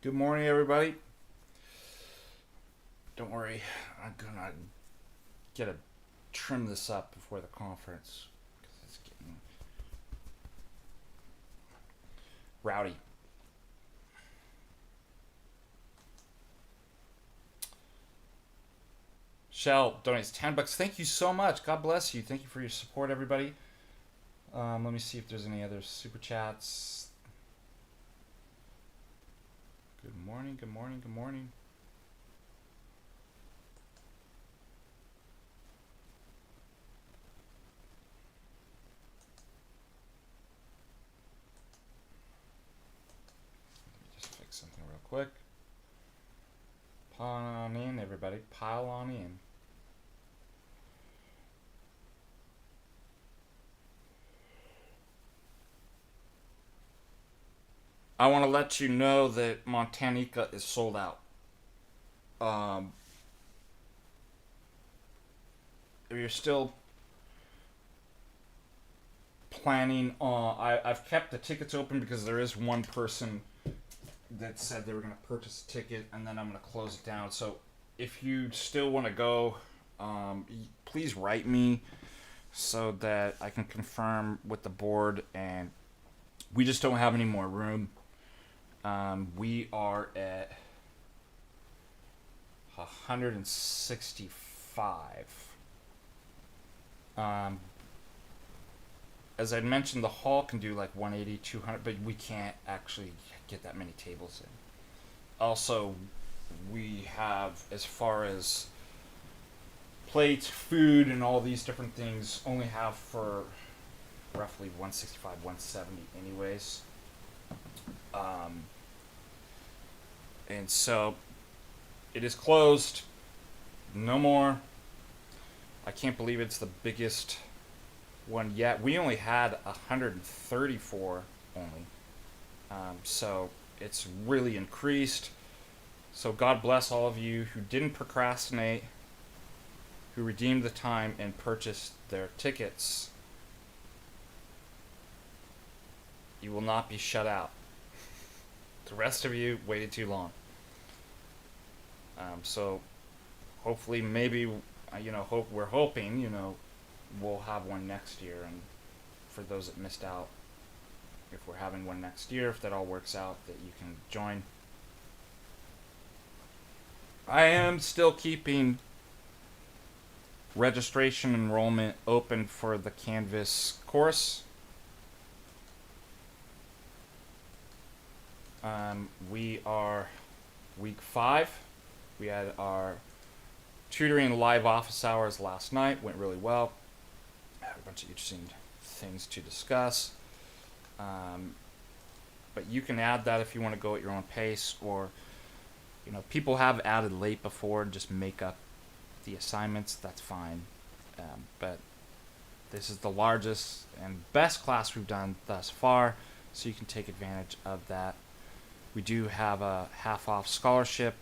Good morning, everybody. Don't worry, I'm gonna get a trim this up before the conference because it's getting rowdy. Shell donates $10. Thank you so much. God bless you. Thank you for your support, everybody. Let me see if there's any other super chats. Good morning. Good morning. Good morning. Just fix something real quick. Pile on in, everybody. Pile on in. I want to let you know that MontaNIKA is sold out. If you're still planning on, I've kept the tickets open because there is one person that said they were going to purchase a ticket, and then I'm going to close it down. So if you still want to go, please write me so that I can confirm with the board. And we just don't have any more room. We are at 165. As I mentioned, the hall can do like 180, 200, but we can't actually get that many tables in. Also, we have, as far as plates, food, and all these different things, only have for roughly 165, 170 anyways. And so it is closed. No more. I can't believe it's the biggest one yet. We only had 134 only. So it's really increased. So God bless all of you who didn't procrastinate, who redeemed the time and purchased their tickets. You will not be shut out. The rest of you waited too long. So hopefully, maybe, we're hoping, we'll have one next year. And for those that missed out, if we're having one next year, if that all works out, that you can join. I am still keeping registration enrollment open for the Canvas course. We are week 5. We had our tutoring live office hours last night. Went really well. I had a bunch of interesting things to discuss. But you can add that if you want to go at your own pace, or people have added late before and just make up the assignments. That's fine. But this is the largest and best class we've done thus far, so you can take advantage of that. We do have a half-off scholarship.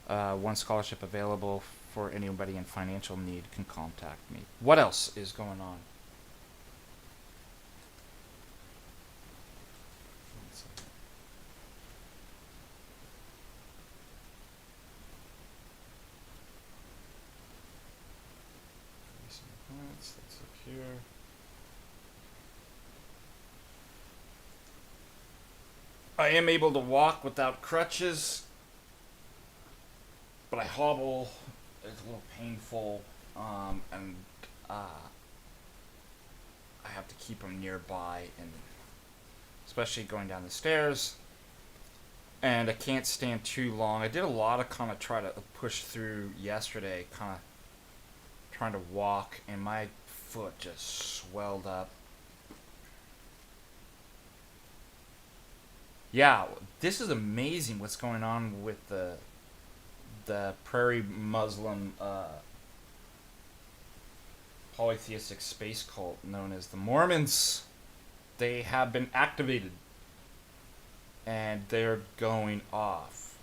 One scholarship available for anybody in financial need can contact me. What else is going on? Let's look here. I am able to walk without crutches, but I hobble. It's a little painful, and I have to keep them nearby, and especially going down the stairs. And I can't stand too long. I did a lot of kind of try to push through yesterday, kind of trying to walk, and my foot just swelled up. Yeah, this is amazing what's going on with the Prairie Muslim polytheistic space cult known as the Mormons. They have been activated, and they're going off.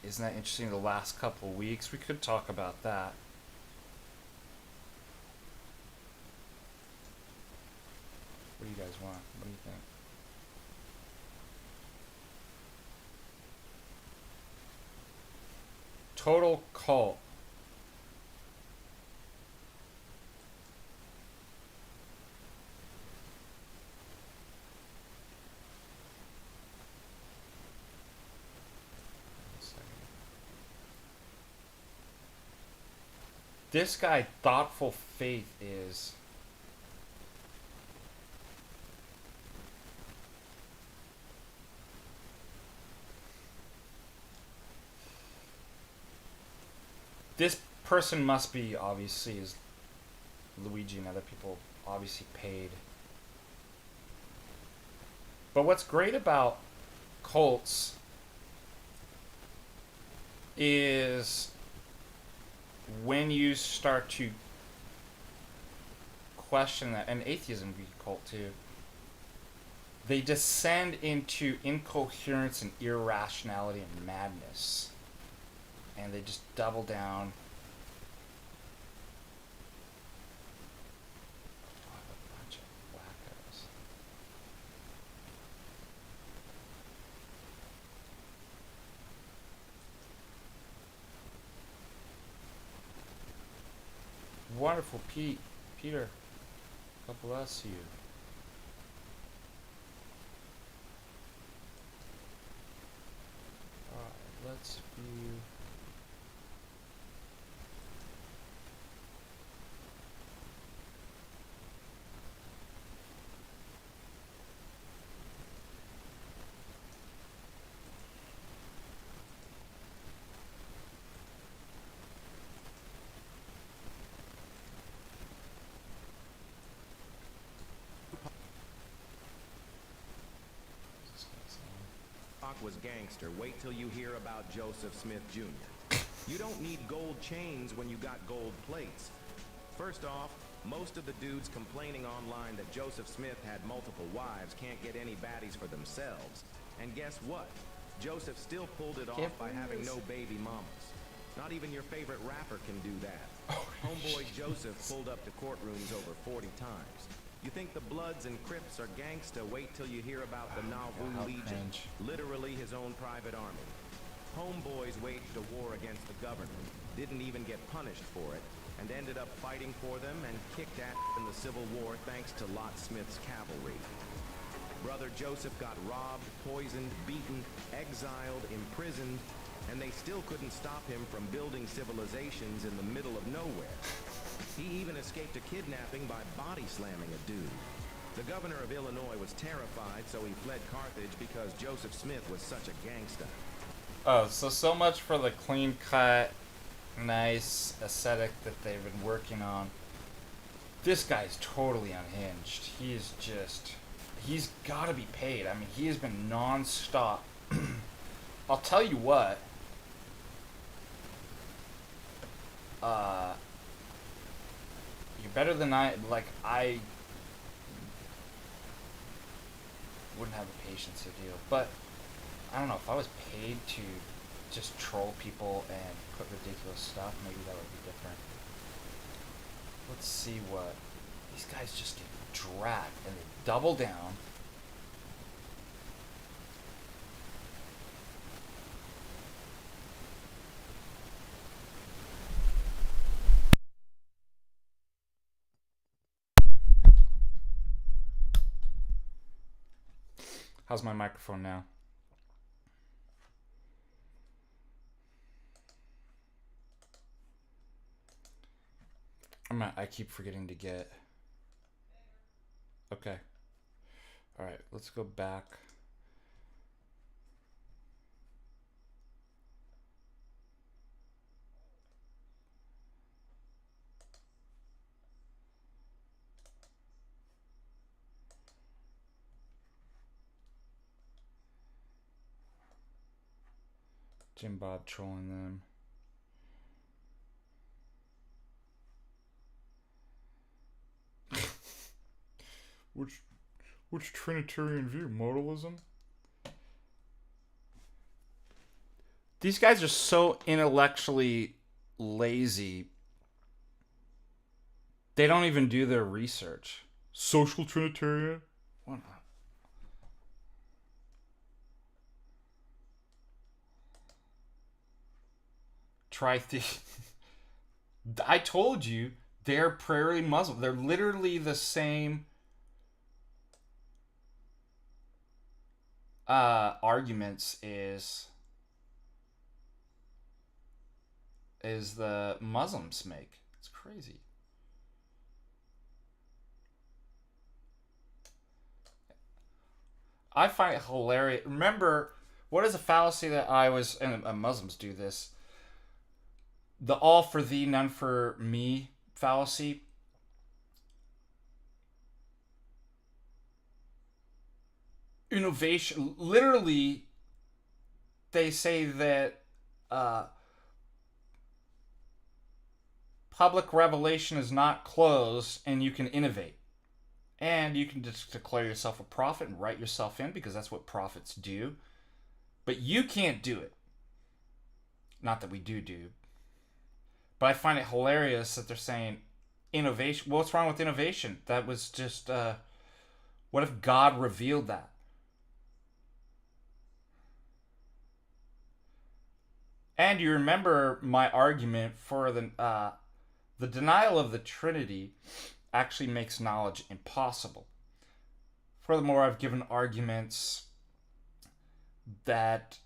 Isn't that interesting? The last couple of weeks, we could talk about that. What do you guys want? What do you think? total cult. This guy, Thoughtful Faith, is... This person must be, obviously, is Luigi and other people obviously paid. But what's great about cults is when you start to question that, and atheism be a cult too, they descend into incoherence and irrationality and madness. And they just double down. What a bunch of wackos. Wonderful, Peter. God bless you. Alright, let's view. Was gangster. Wait till you hear about Joseph Smith Jr. You don't need gold chains when you got gold plates. First off, most of the dudes complaining online that Joseph Smith had multiple wives can't get any baddies for themselves. And guess what? Joseph still pulled it off by having no baby mamas. Not even your favorite rapper can do that. Homeboy Joseph pulled up to courtrooms over 40 times. You think the Bloods and Crips are gangsta? Wait till you hear about the Nauvoo Legion, literally his own private army. Homeboys waged a war against the government, didn't even get punished for it, and ended up fighting for them and kicked ass in the Civil War thanks to Lot Smith's cavalry. Brother Joseph got robbed, poisoned, beaten, exiled, imprisoned, and they still couldn't stop him from building civilizations in the middle of nowhere. He even escaped a kidnapping by body slamming a dude. The governor of Illinois was terrified, so he fled Carthage because Joseph Smith was such a gangsta. Oh, so much for the clean-cut, nice aesthetic that they've been working on. This guy's totally unhinged. He's got to be paid. I mean, he has been non-stop. I'll tell you what. You're better than I wouldn't have the patience to do. But I don't know, if I was paid to just troll people and put ridiculous stuff, maybe that would be different. Let's see what these guys just get dragged and they double down. How's my microphone now? I keep forgetting to get... Okay. Alright, let's go back. Jim Bob trolling them. Which Trinitarian view? Modalism? These guys are so intellectually lazy. They don't even do their research. Social Trinitarian? What? I told you they're prairie Muslim. They're literally the same arguments is the Muslims make. It's crazy. I find it hilarious. Remember, what is a fallacy that I was, and Muslims do this, the all for thee, none for me fallacy. Innovation, literally, they say that public revelation is not closed and you can innovate. And you can just declare yourself a prophet and write yourself in because that's what prophets do. But you can't do it. Not that we do. But I find it hilarious that they're saying innovation. Well, what's wrong with innovation? That was just, what if God revealed that? And you remember my argument for the denial of the Trinity actually makes knowledge impossible. Furthermore, I've given arguments that,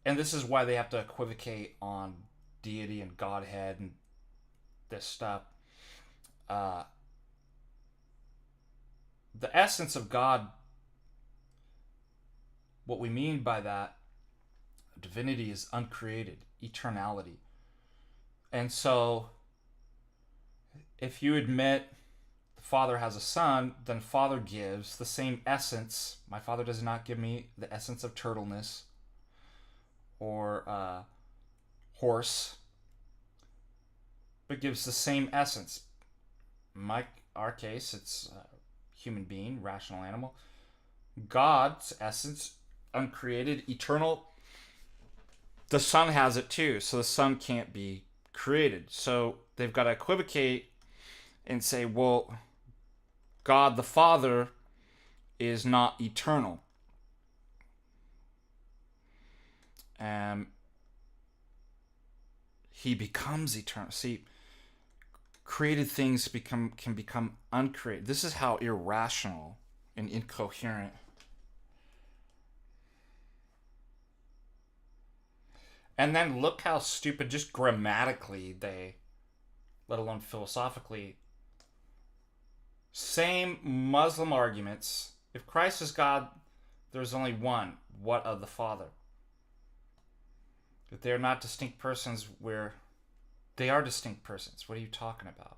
and this is why they have to equivocate on deity and Godhead and this stuff. The essence of God, what we mean by that, divinity is uncreated, eternality. And so, if you admit the Father has a Son, then Father gives the same essence. My Father does not give me the essence of turtleness or horse, but gives the same essence. In our case, it's a human being, rational animal. God's essence, uncreated, eternal. The Son has it too, so the Son can't be created. So they've got to equivocate and say, well, God the Father is not eternal. He becomes eternal. See, created things can become uncreated. This is how irrational and incoherent. And then look how stupid, just grammatically, let alone philosophically, same Muslim arguments. If Christ is God, there's only one. What of the Father? If they're not distinct persons, where they are distinct persons. What are you talking about?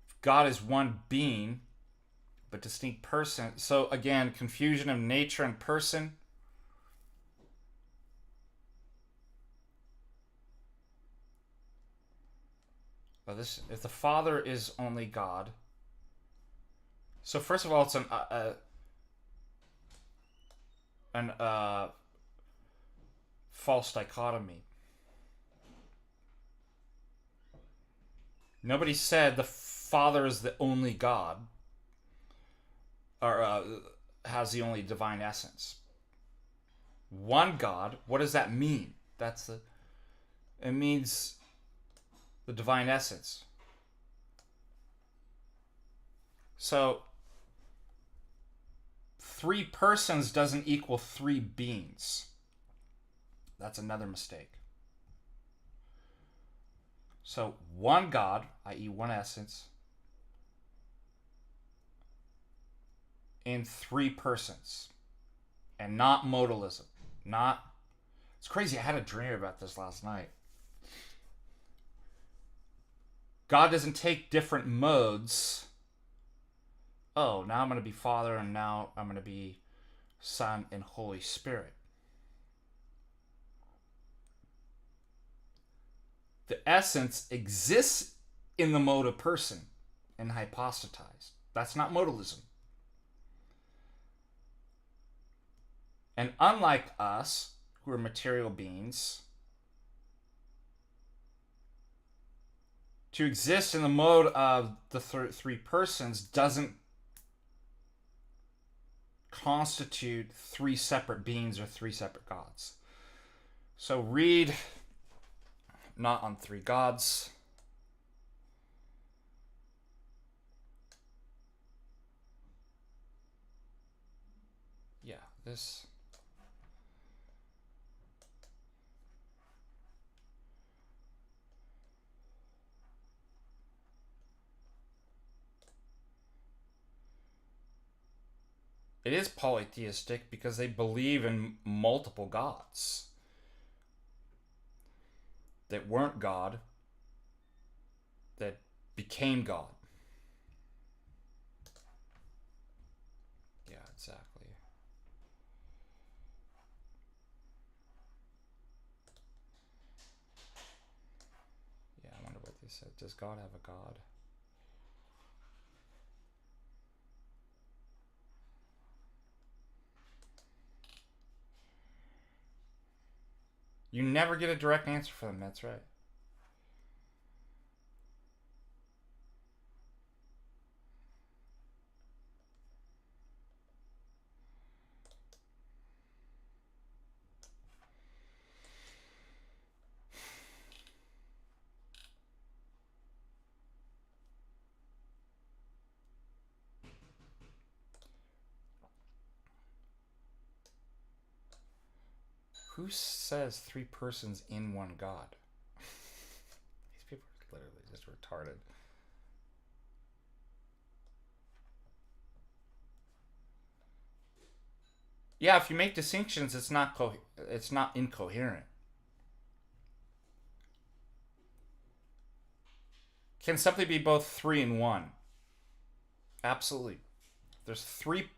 If God is one being, but distinct person. So again, confusion of nature and person. Well, if the Father is only God. So first of all, it's an false dichotomy. Nobody said the Father is the only God, or has the only divine essence. One God. What does that mean? It means the divine essence. So, 3 persons doesn't equal 3 beings. That's another mistake. So, one God, i.e. one essence, in 3 persons. And not modalism. It's crazy, I had a dream about this last night. God doesn't take different modes. Oh, now I'm going to be Father, and now I'm going to be Son and Holy Spirit. The essence exists in the mode of person and hypostatized. That's not modalism. And unlike us, who are material beings, to exist in the mode of the 3 persons doesn't constitute three separate beings or three separate gods. So read Not on Three Gods. Yeah, this... It is polytheistic because they believe in multiple gods that weren't God, that became God. Yeah, exactly. Yeah, I wonder what they said. Does God have a God? You never get a direct answer from them, that's right. Who says three persons in one God? These people are literally just retarded. Yeah, if you make distinctions, it's not incoherent. Can something be both three and one? Absolutely. There's three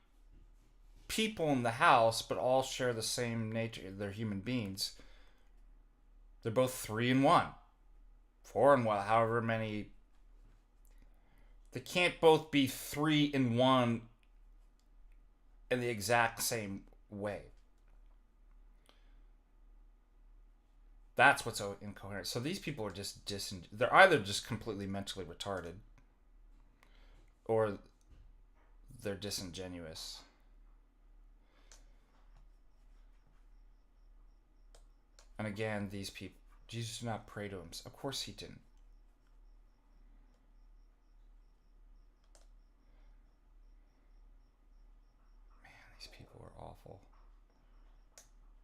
people in the house, but all share the same nature. They're human beings. They're both three and one. Four and one, however many. They can't both be three and one in the exact same way. That's what's so incoherent. So these people are just they're either just completely mentally retarded or they're disingenuous. And again, these people, Jesus did not pray to him. Of course he didn't. Man, these people are awful.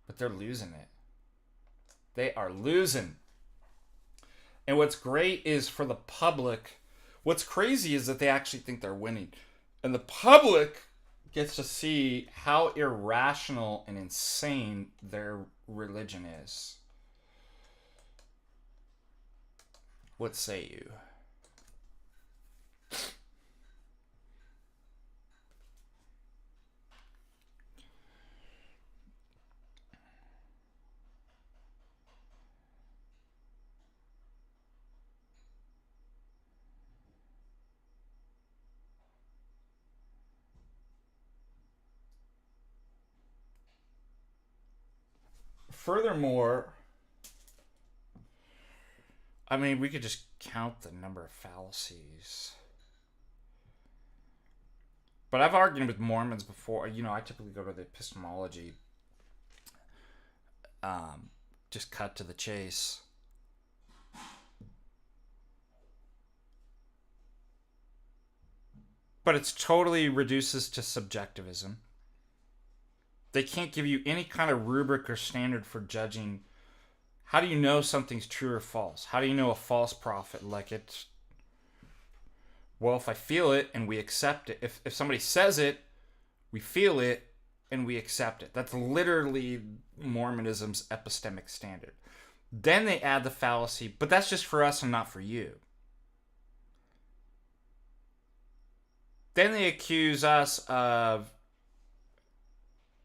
But they're losing it. They are losing. And what's great is for the public, what's crazy is that they actually think they're winning. And the public gets to see how irrational and insane their religion is. What say you? Furthermore, I mean, we could just count the number of fallacies. But I've argued with Mormons before. You know, I typically go to the epistemology. Just cut to the chase. But it's totally reduces to subjectivism. They can't give you any kind of rubric or standard for judging. How do you know something's true or false? How do you know a false prophet? Like it's... Well, if I feel it and we accept it. If somebody says it, we feel it and we accept it. That's literally Mormonism's epistemic standard. Then they add the fallacy, but that's just for us and not for you. Then they accuse us of...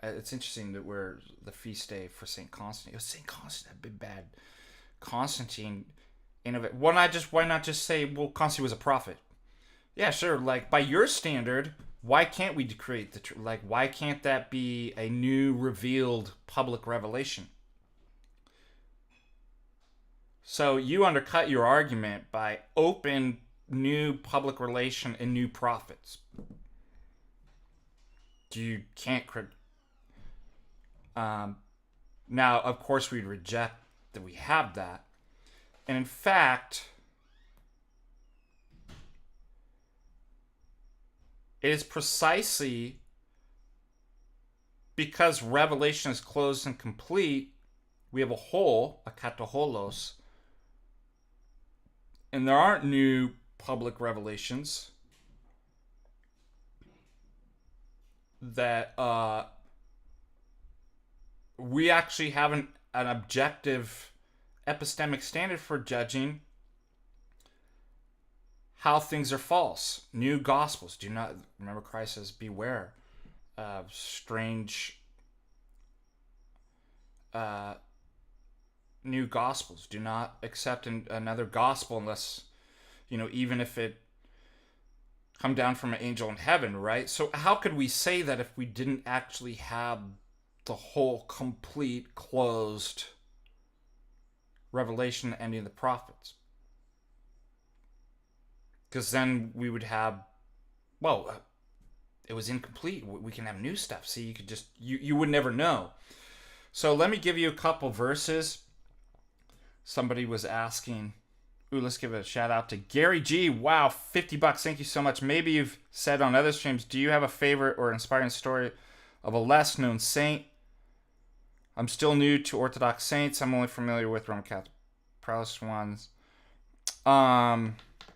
It's interesting that we're the feast day for St. Constantine. St. Constantine had been bad. Constantine innovated. Why not just say, well, Constantine was a prophet? Yeah, sure. Like, by your standard, why can't we create the truth? Like, why can't that be a new revealed public revelation? So you undercut your argument by open new public relation and new prophets. you can't. Now, of course, we'd reject that we have that, and in fact, it is precisely because revelation is closed and complete. We have a hole, a kataholos, and there aren't new public revelations that we actually have an objective epistemic standard for judging how things are false. New gospels. Do not, remember Christ says, beware of strange new gospels. Do not accept another gospel unless, even if it come down from an angel in heaven, right? So how could we say that if we didn't actually have the whole complete closed revelation ending the prophets? Because then we would have, it was incomplete. We can have new stuff. See, you could just, you would never know. So let me give you a couple verses. Somebody was asking, let's give a shout out to Gary G. Wow, $50. Thank you so much. Maybe you've said on other streams, do you have a favorite or inspiring story of a less known saint? I'm still new to Orthodox saints. I'm only familiar with Roman Catholic Protestant ones.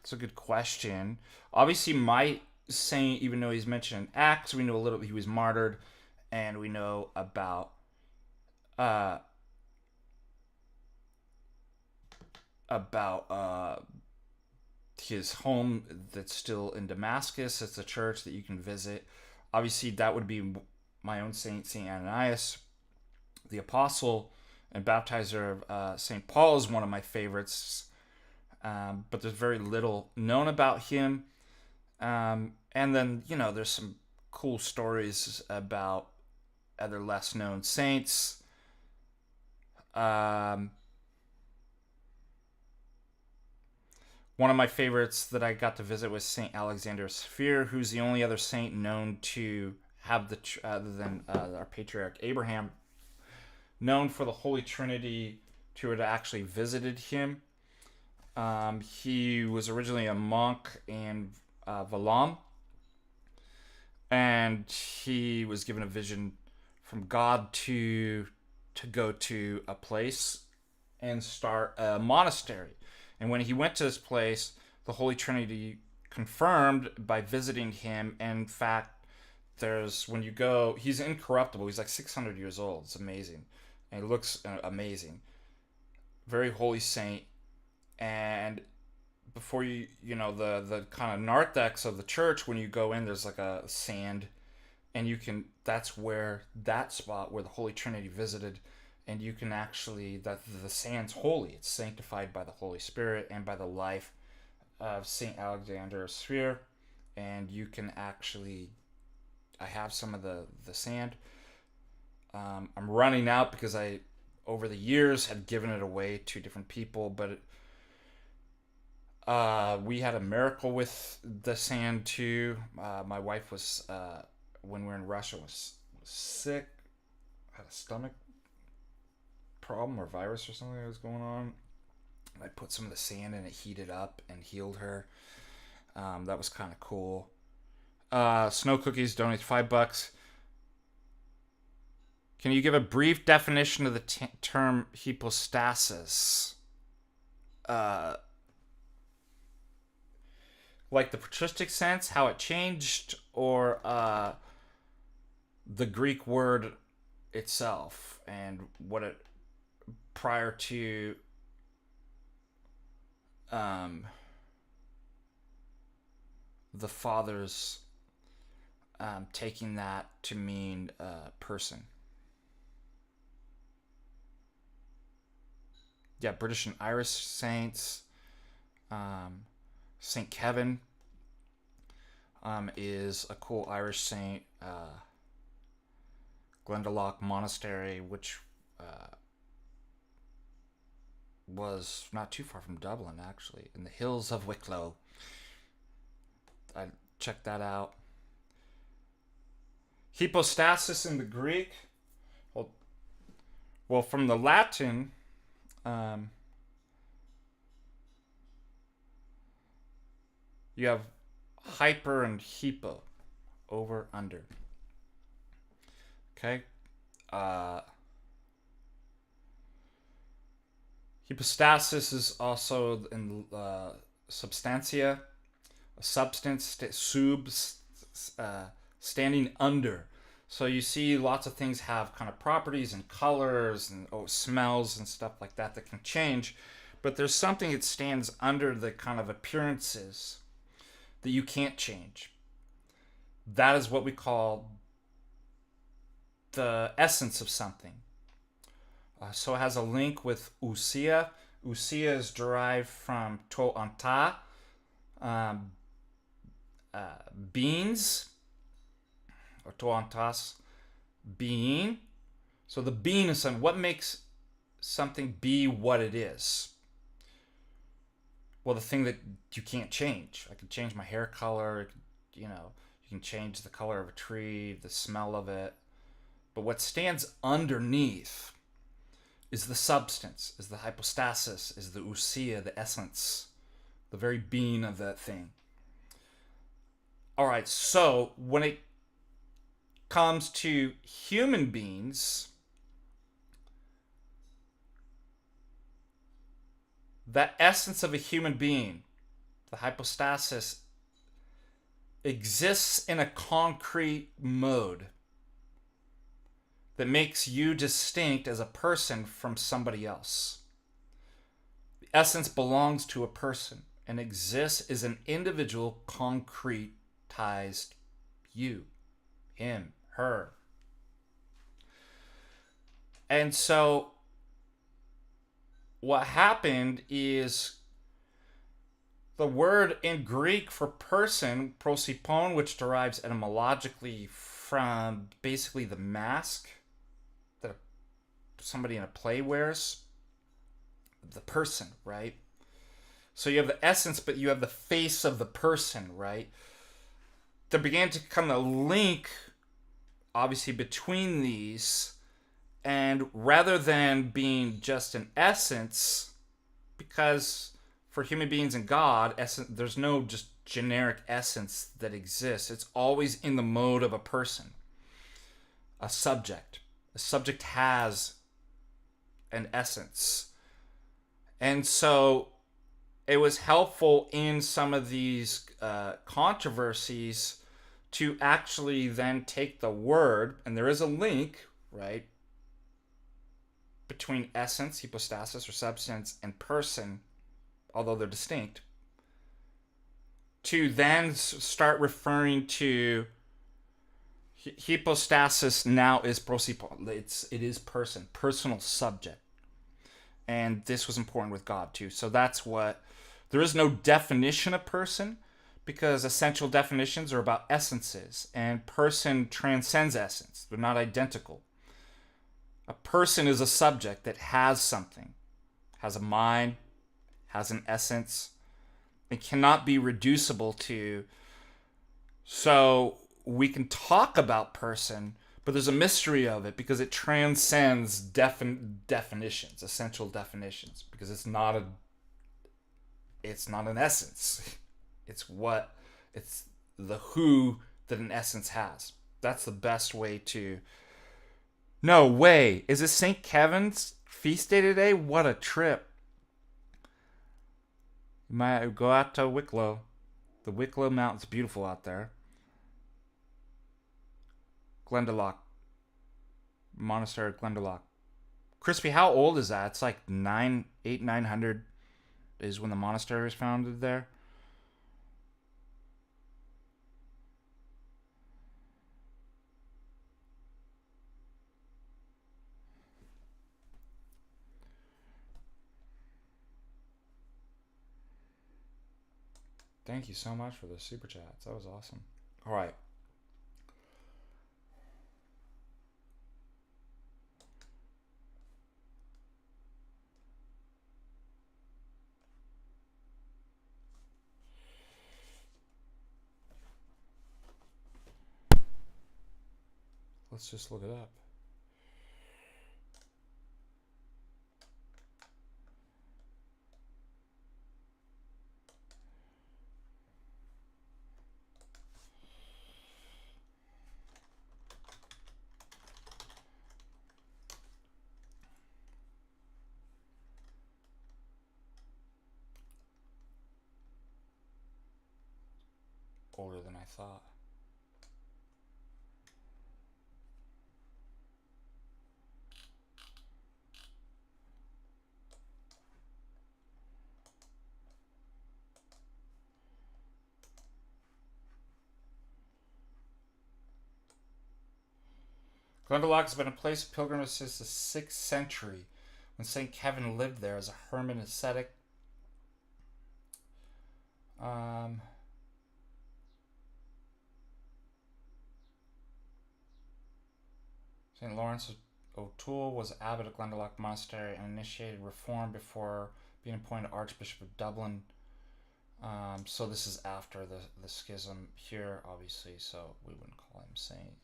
It's a good question. Obviously, my saint, even though he's mentioned in Acts, we know a little. He was martyred, and we know about his home that's still in Damascus. It's a church that you can visit. Obviously, that would be my own saint, Saint Ananias, the apostle and baptizer of St. Paul, is one of my favorites. But there's very little known about him. And then, there's some cool stories about other less known saints. One of my favorites that I got to visit was St. Alexander Sphere, who's the only other saint known to have other than our patriarch Abraham, known for the Holy Trinity to have actually visited him. He was originally a monk in Valam, and he was given a vision from God to go to a place and start a monastery. And when he went to this place, the Holy Trinity confirmed by visiting him. And in fact, when you go, he's incorruptible. He's like 600 years old. It's amazing. And he looks amazing. Very holy saint. And before the kind of narthex of the church, when you go in, there's like a sand, and that's where that spot where the Holy Trinity visited, and you can actually, that the sand's holy. It's sanctified by the Holy Spirit and by the life of Saint Alexander Sphere, and you can actually, I have some of the sand. I'm running out because I, over the years, had given it away to different people, but we had a miracle with the sand too. My wife was, when we were in Russia, was sick, had a stomach problem or virus or something that was going on. I put some of the sand in it, heated up, and healed her. That was kind of cool. Snow Cookies donates $5. Can you give a brief definition of the term hypostasis? Like the patristic sense, how it changed, or the Greek word itself and what it prior to the Father's taking that to mean person. Yeah, British and Irish saints. Saint Kevin is a cool Irish saint. Glendalough Monastery, which was not too far from Dublin, actually, in the hills of Wicklow. I checked that out. Hypostasis in the Greek. Well, from the Latin, you have hyper and hypo, over, under. Okay? Hypostasis is also in substantia, a substance, standing under. So you see lots of things have kind of properties and colors and smells and stuff like that can change. But there's something that stands under the kind of appearances that you can't change. That is what we call the essence of something. So it has a link with ousia. Ousia is derived from to anta, beings, or to antas, being. So the being is something. What makes something be what it is? Well, the thing that you can't change. I can change my hair color. You can change the color of a tree, the smell of it. But what stands underneath is the substance, is the hypostasis, is the ousia, the essence, the very being of that thing. All right, so when it comes to human beings, that essence of a human being, the hypostasis, exists in a concrete mode that makes you distinct as a person from somebody else. The essence belongs to a person and exists as an individual, concretized you, him, her. And so what happened is the word in Greek for person, prosopon, which derives etymologically from basically the mask that somebody in a play wears, the person, right? So you have the essence, but you have the face of the person, right? There began to come a link, obviously, between these, and rather than being just an essence, because for human beings and God, there's no just generic essence that exists. It's always in the mode of a person, a subject. A subject has an essence. And so it was helpful in some of these controversies to actually then take the word, and there is a link, right, between essence, hypostasis or substance, and person, although they're distinct, to then start referring to hypostasis now is prosopon. It is person, personal subject. And this was important with God too. So that's what, there is no definition of person, because essential definitions are about essences, and person transcends essence. They're not identical. A person is a subject that has something, has a mind, has an essence. It cannot be reducible to. So we can talk about person, but there's a mystery of it because it transcends definitions, essential definitions, because it's not an essence. It's the who that an essence has. That's the best way to. No way. Is it St. Kevin's feast day today? What a trip. You might go out to Wicklow. The Wicklow Mountain's beautiful out there. Glendalough. Monastery of Glendalough. Crispy, how old is that? It's like 900 is when the monastery was founded there. Thank you so much for the super chats. That was awesome. All right. Let's just look it up. Older than I thought. Glendalough has been a place of pilgrimage since the 6th century, when St. Kevin lived there as a hermit ascetic. St. Lawrence O'Toole was abbot of Glendalough Monastery and initiated reform before being appointed Archbishop of Dublin. So this is after the schism here, obviously, so we wouldn't call him saint.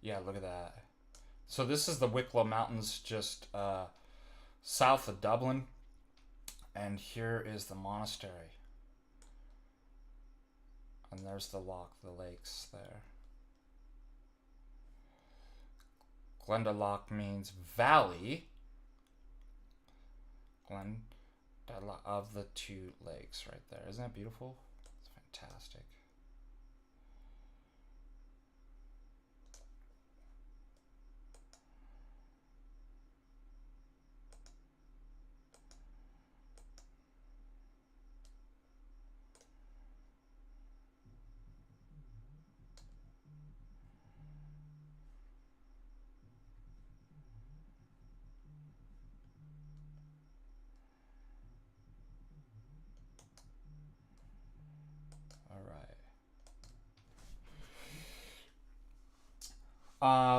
Yeah, look at that. So this is the Wicklow Mountains, just south of Dublin, and here is the monastery. And there's the loch, the lakes there. Glendalough means valley. Glendalough of the two lakes right there. Isn't that beautiful? It's fantastic.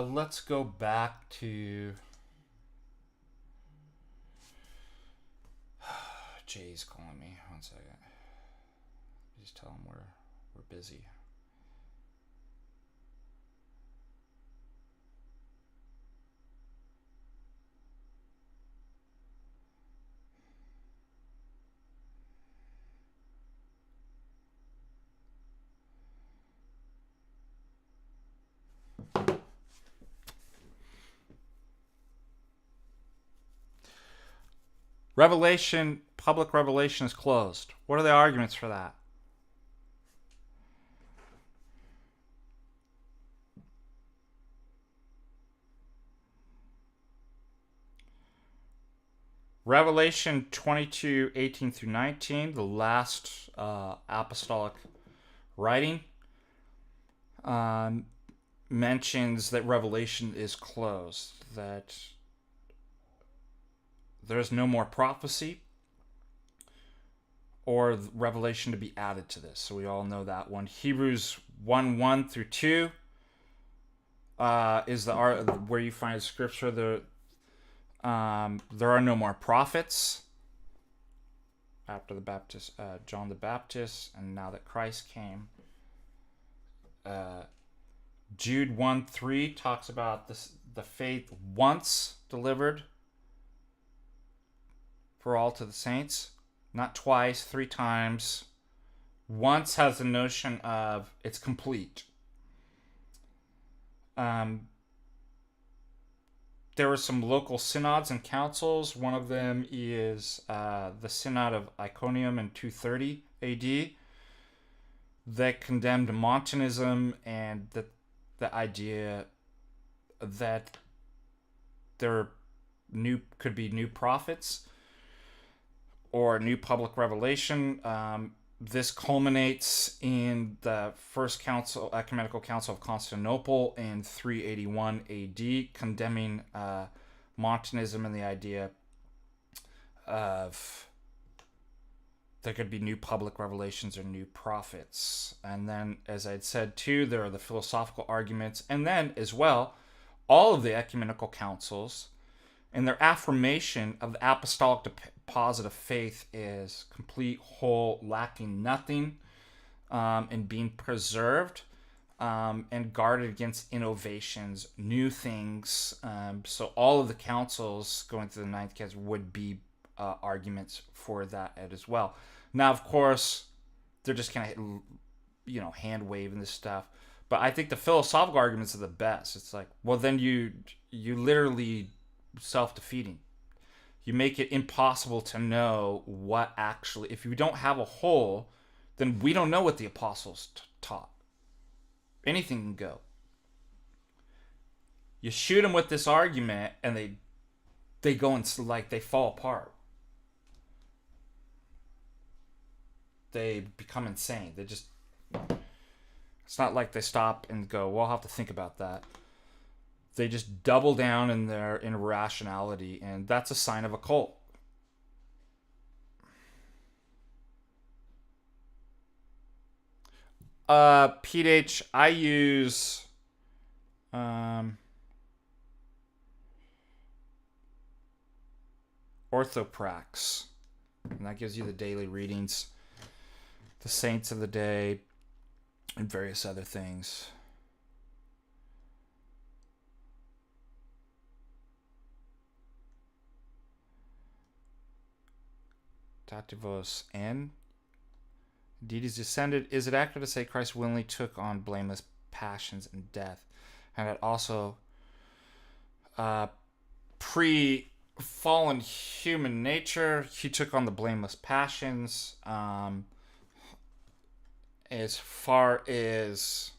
Let's go back to Jay's calling me. 1 second. Just tell him we're busy. Revelation, public revelation is closed. What are the arguments for that? Revelation 22, 18 through 19, the last apostolic writing, mentions that revelation is closed, that there's no more prophecy or revelation to be added to this. So we all know that one. Hebrews 1 through 2 is where you find scripture. There are no more prophets after the Baptist, John the Baptist, and now that Christ came. Jude 1:3 talks about the faith once delivered for all to the saints, not twice, 3 times. Once has the notion of it's complete. There were some local synods and councils. One of them is the Synod of Iconium in 230 AD that condemned Montanism and the idea that there could be new prophets or new public revelation. This culminates in the First Ecumenical Council of Constantinople in 381 AD, condemning Montanism and the idea of there could be new public revelations or new prophets. And then, as I'd said too, there are the philosophical arguments. And then, as well, all of the ecumenical councils And their affirmation of the apostolic deposit of faith is complete, whole, lacking nothing, and being preserved, and guarded against innovations, new things. So all of the councils going through the Ninth Council would be arguments for that as well. Now, of course, they're just kind of, hand waving this stuff. But I think the philosophical arguments are the best. It's like, well, then you literally self-defeating. You make it impossible to know what actually, if you don't have a whole, then we don't know what the apostles taught. Anything can go. You shoot them with this argument and they go and they fall apart. They become insane. It's not like they stop and go, well, I'll have to think about that. They just double down in their irrationality, and that's a sign of a cult. Pete H, I use Orthoprax, and that gives you the daily readings, the saints of the day, and various other things. Tativos N. Indeed, he's descended. Is it accurate to say Christ willingly took on blameless passions and death, and that also pre-fallen human nature, he took on the blameless passions? As far as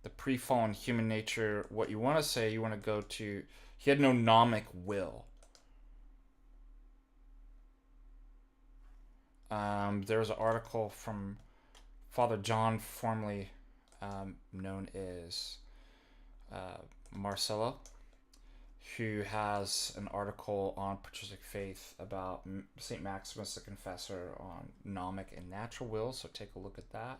the pre-fallen human nature, what you want to say, you want to go to, he had no gnomic will. There's an article from Father John, formerly known as Marcello, who has an article on Patristic Faith about St. Maximus the Confessor on gnomic and natural will, so take a look at that.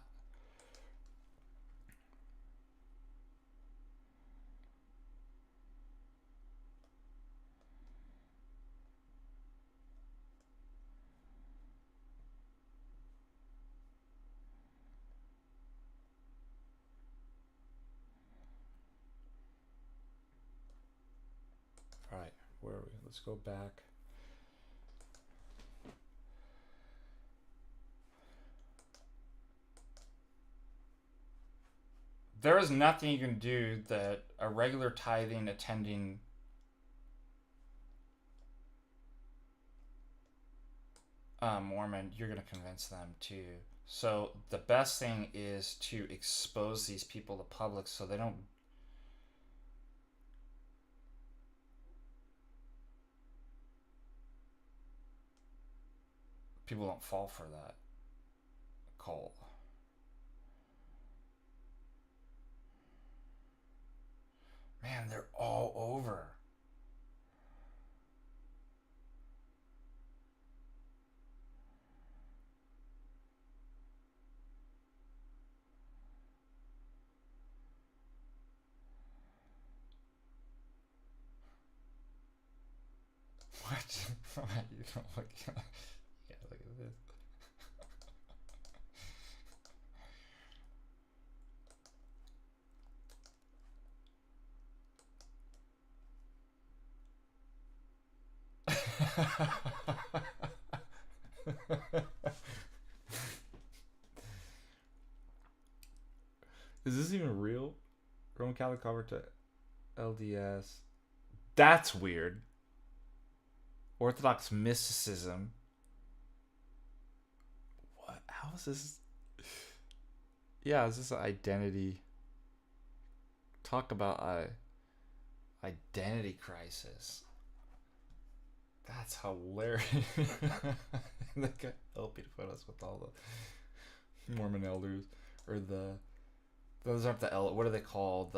Alright, where are we? Let's go back. There is nothing you can do that a regular tithing, attending Mormon, you're going to convince them to. So the best thing is to expose these people to public so they don't people don't fall for that cult. Man, they're all over. What? You don't look. Yeah, look at this. Is this even real? Roman Catholic convert to LDS. That's weird. Orthodox mysticism. What? How is this? Yeah, is this an identity? Talk about a identity crisis. That's hilarious. They got LP to put us with all the Mormon elders, or those aren't the what are they called?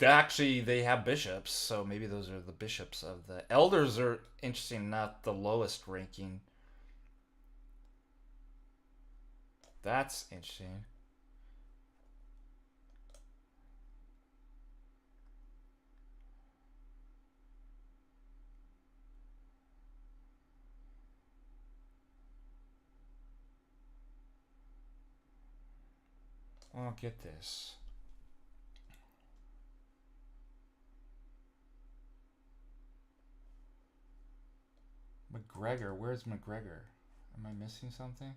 Actually, they have bishops, so maybe those are the bishops of the elders. Are interesting, not the lowest ranking. That's interesting. I don't get this. McGregor, where's McGregor? Am I missing something?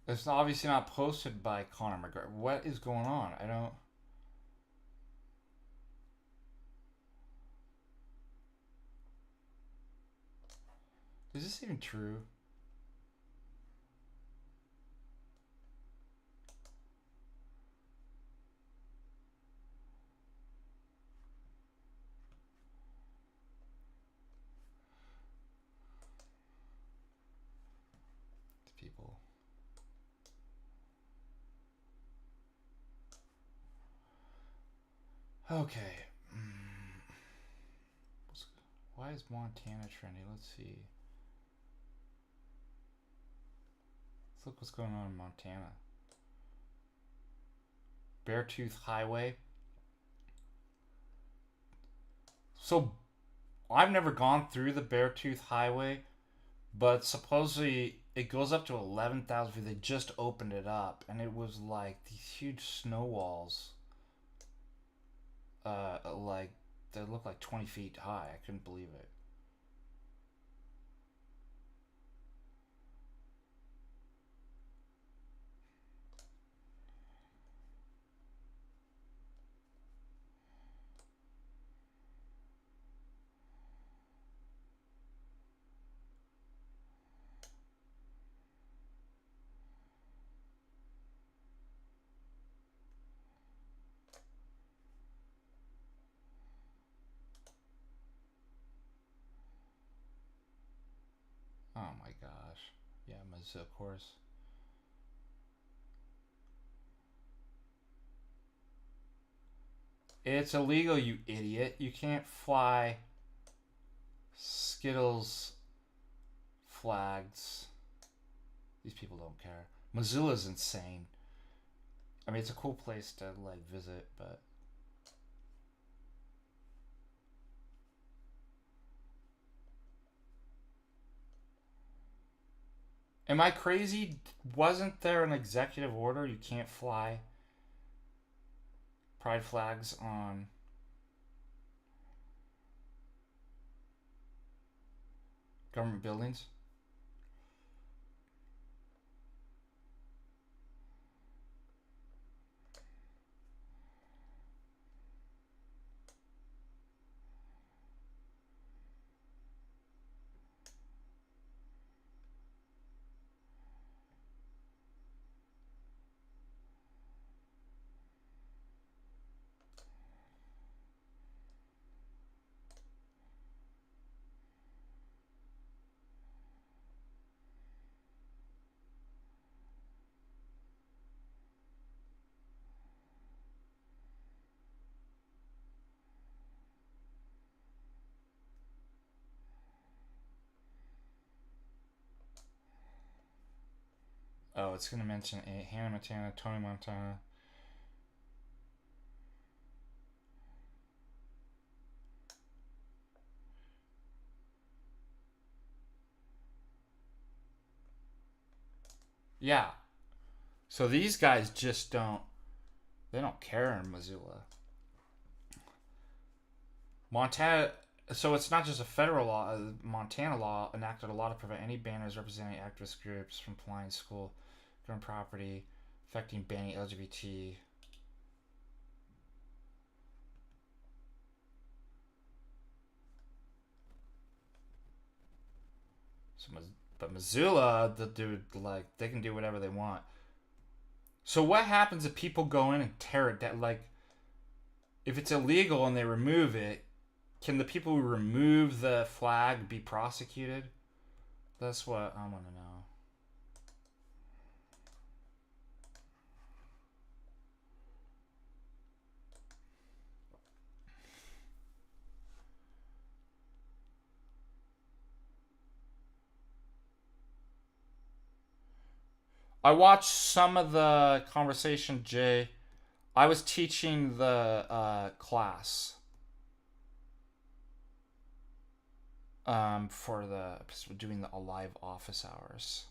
It's obviously not posted by Conor McGregor. What is going on? I don't... Is this even true? People. Okay. Why is Montana trendy? Let's see. Let's look what's going on in Montana. Beartooth Highway. So, I've never gone through the Beartooth Highway, but supposedly it goes up to 11,000 feet. They just opened it up, and it was like these huge snow walls. Like, they look like 20 feet high. I couldn't believe it. Oh my gosh. Yeah, Mizzou, of course. It's illegal, you idiot. You can't fly Skittles flags. These people don't care. Missoula's insane. I mean, it's a cool place to, like, visit, but... Am I crazy? Wasn't there an executive order you can't fly pride flags on government buildings? Oh, it's going to mention Hannah Montana, Tony Montana. Yeah. So these guys just don't... They don't care in Missoula. Montana... So it's not just a federal law. Montana law enacted a law to prevent any banners representing activist groups from flying school, government property, affecting banning LGBT. So, but Missoula, the dude, like, they can do whatever they want. So what happens if people go in and tear it down? Like, if it's illegal and they remove it, can the people who remove the flag be prosecuted? That's what I want to know. I watched some of the conversation, Jay. I was teaching the class for doing the live office hours.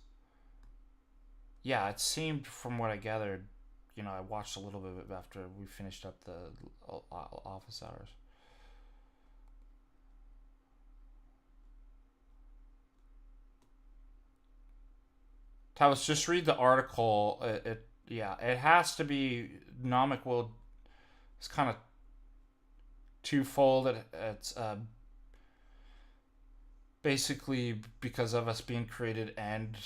Yeah, it seemed from what I gathered, I watched a little bit after we finished up the office hours. Tavis, just read the article. It has to be nomic will. It's kind of twofold. It's basically because of us being created and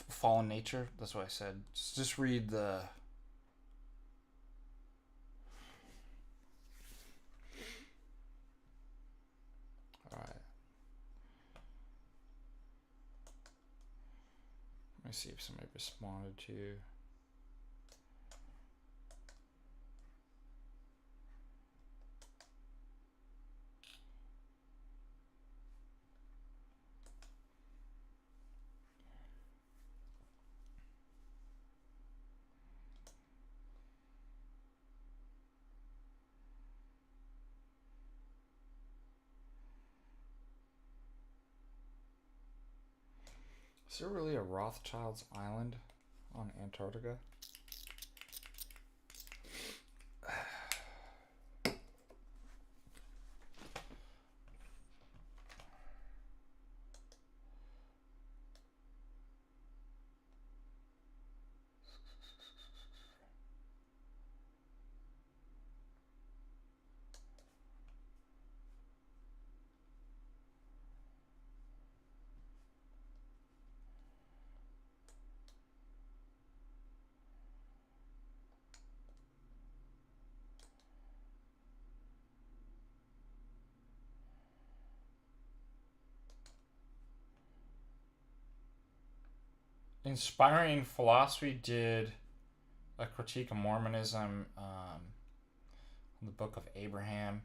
fallen nature. That's what I said. Just read the. All right. Let me see if somebody responded to you. Is there really a Rothschild's Island on Antarctica? Inspiring Philosophy did a critique of Mormonism, the Book of Abraham.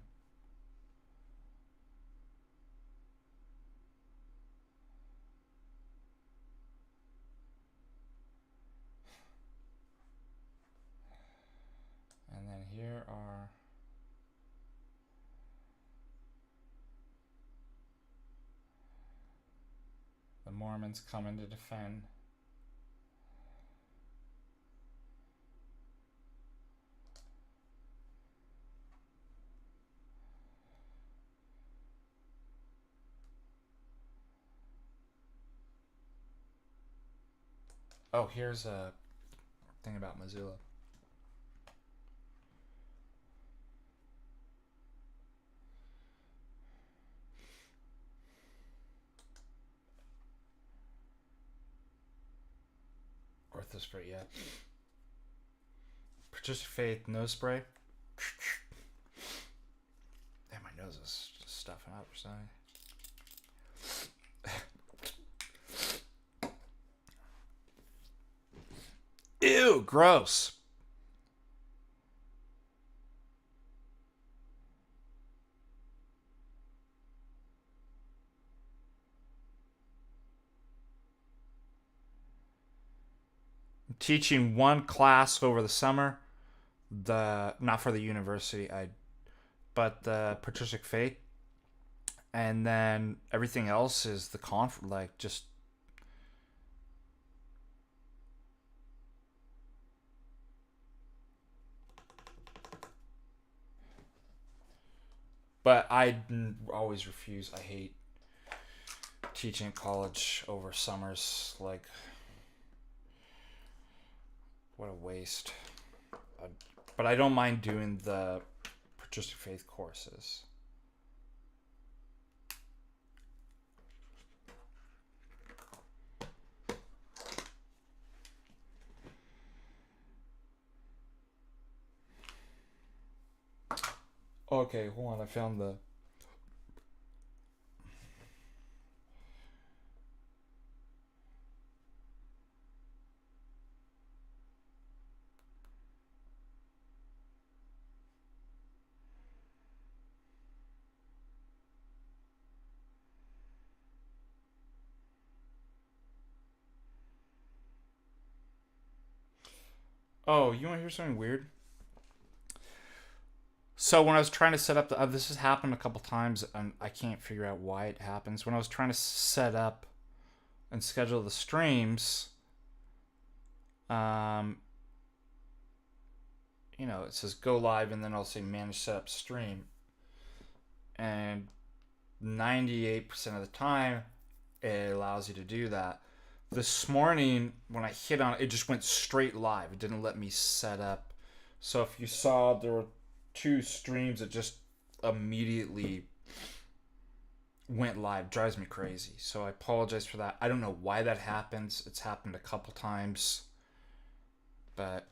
And then here are the Mormons coming to defend. Oh, here's a thing about Missoula. Ortho spray, yeah. Patristic Faith nose spray. Damn, my nose is just stuffing up or something. Ew, gross. I'm teaching one class over the summer. Not for the university, but the Patristic Faith, and then everything else is the just. But I always refuse. I hate teaching at college over summers. Like, what a waste. But I don't mind doing the Patristic Faith courses. Okay, hold on. I found the. Oh, you want to hear something weird? So when I was trying to set up this has happened a couple times, and I can't figure out why it happens. When I was trying to set up and schedule the streams, um, it says go live, and then I'll say manage setup stream, and 98% of the time it allows you to do that. This morning when I hit on it, it just went straight live. It didn't let me set up. So if you saw, there were 2 streams that just immediately went live. Drives me crazy. So I apologize for that. I don't know why that happens. It's happened a couple times. But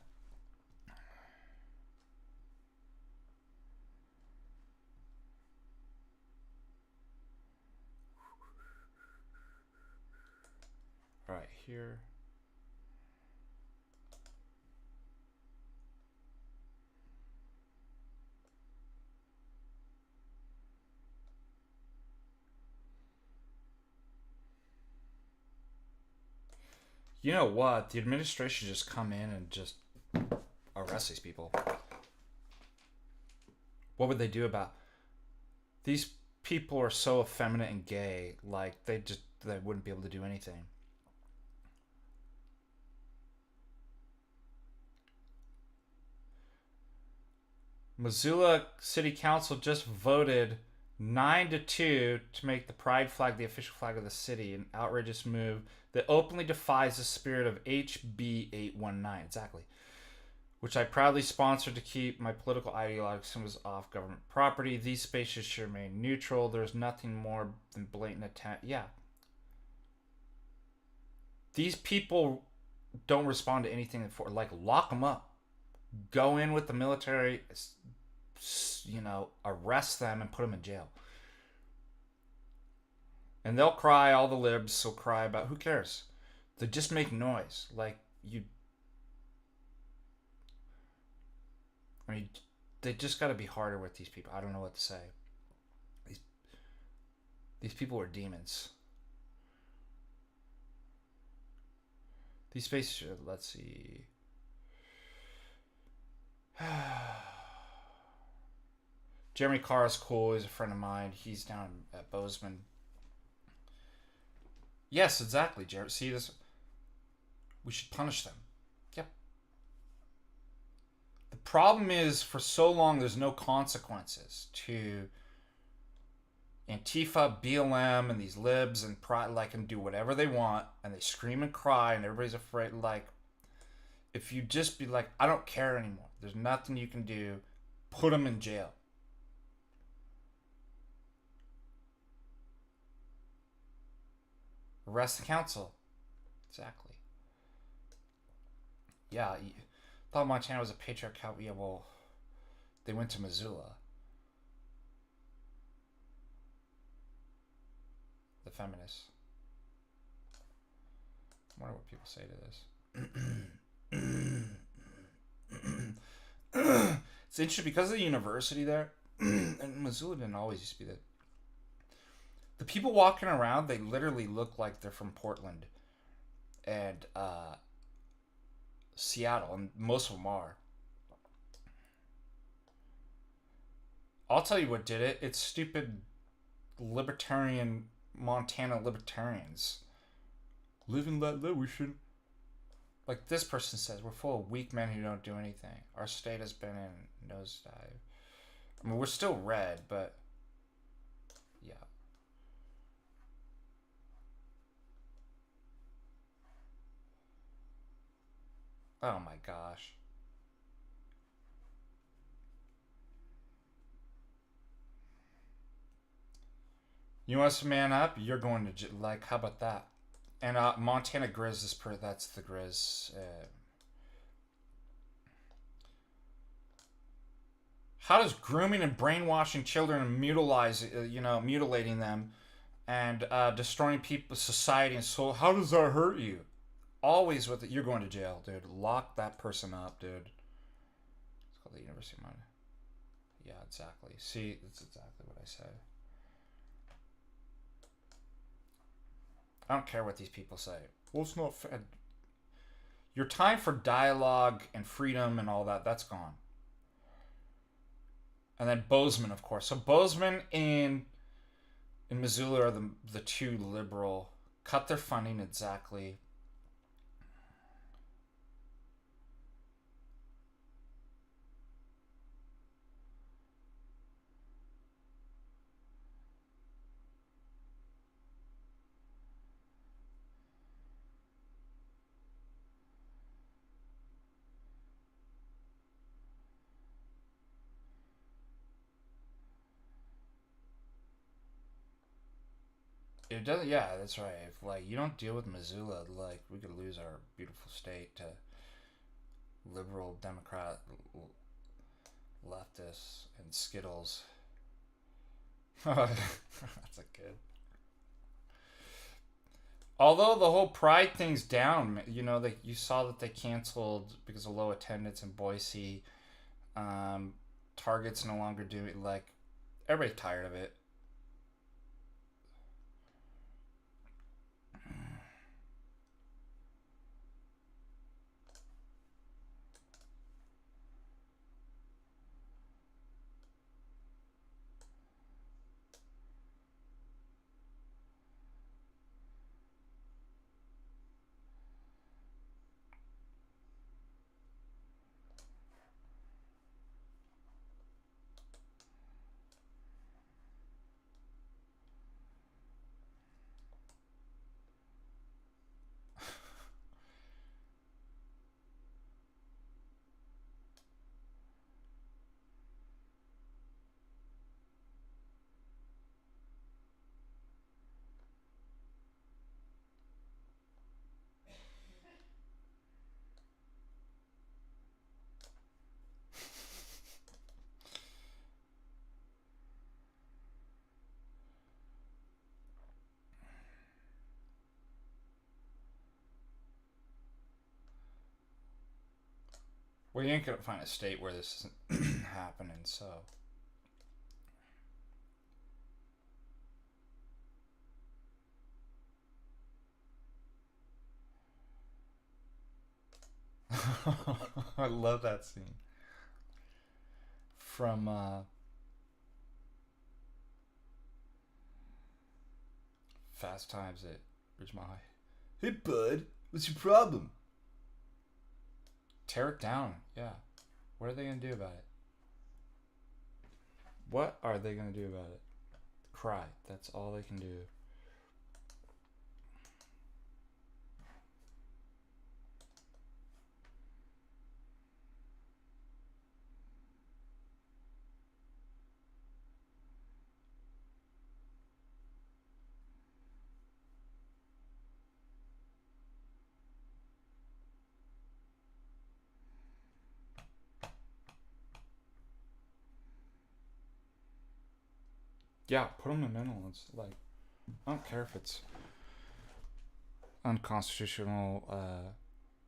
right here. You know what? The administration just come in and just arrest these people. What would they do about these people? Are so effeminate and gay, like they wouldn't be able to do anything. Missoula City Council just voted 9-2 to make the pride flag the official flag of the city, an outrageous move that openly defies the spirit of HB 819. Exactly. Which I proudly sponsored to keep my political ideological symbols off government property. These spaces should remain neutral. There's nothing more than blatant attempt. Yeah. These people don't respond to anything for, like, lock them up. Go in with the military, arrest them and put them in jail. And they'll cry, all the libs will cry about, who cares? They just make noise. Like, they just got to be harder with these people. I don't know what to say. These people are demons. These spaces, let's see. Jeremy Carr is cool. He's a friend of mine. He's down at Bozeman. Yes, exactly, Jeremy. See this? We should punish them. Yep. The problem is, for so long, there's no consequences to Antifa, BLM, and these libs and can do whatever they want, and they scream and cry, and everybody's afraid. Like, if you just be like, I don't care anymore. There's nothing you can do. Put them in jail. Arrest the council. Exactly. Yeah, I thought Montana was a patriarchal. Yeah, well, they went to Missoula. The feminists. I wonder what people say to this. It's interesting because of the university there, and Missoula didn't always used to be that. The people walking around, they literally look like they're from Portland and Seattle, and most of them are. I'll tell you what did it. It's stupid libertarian Montana libertarians. Live and let live. We should. Like this person says, we're full of weak men who don't do anything. Our state has been in nosedive. I mean, we're still red, but yeah. Oh my gosh. You want us to man up? You're going to like. How about that? And Montana Grizz is that's the Grizz. How does grooming and brainwashing children and mutilating them, and destroying people's society and soul? How does that hurt you? Always with it. You're going to jail, dude. Lock that person up, dude. It's called the University of Montana. Yeah, exactly. See, that's exactly what I said. I don't care what these people say. Well, it's not fair. Your time for dialogue and freedom and all that, that's gone. And then Bozeman, of course. So Bozeman in Missoula are the two liberal, cut their funding exactly. It doesn't. Yeah, that's right. If like you don't deal with Missoula, like we could lose our beautiful state to liberal Democrat leftists and Skittles. That's a good. Although the whole pride thing's down, you know, you saw that they canceled because of low attendance in Boise. Target's no longer doing like everybody's tired of it. Well, you ain't gonna find a state where this isn't happening, so. I love that scene. From Fast Times at Ridgemont High. Hey, bud, what's your problem? Tear it down, yeah. What are they gonna do about it? What are they gonna do about it? Cry. That's all they can do. Yeah, put them in mental. It's like, I don't care if it's unconstitutional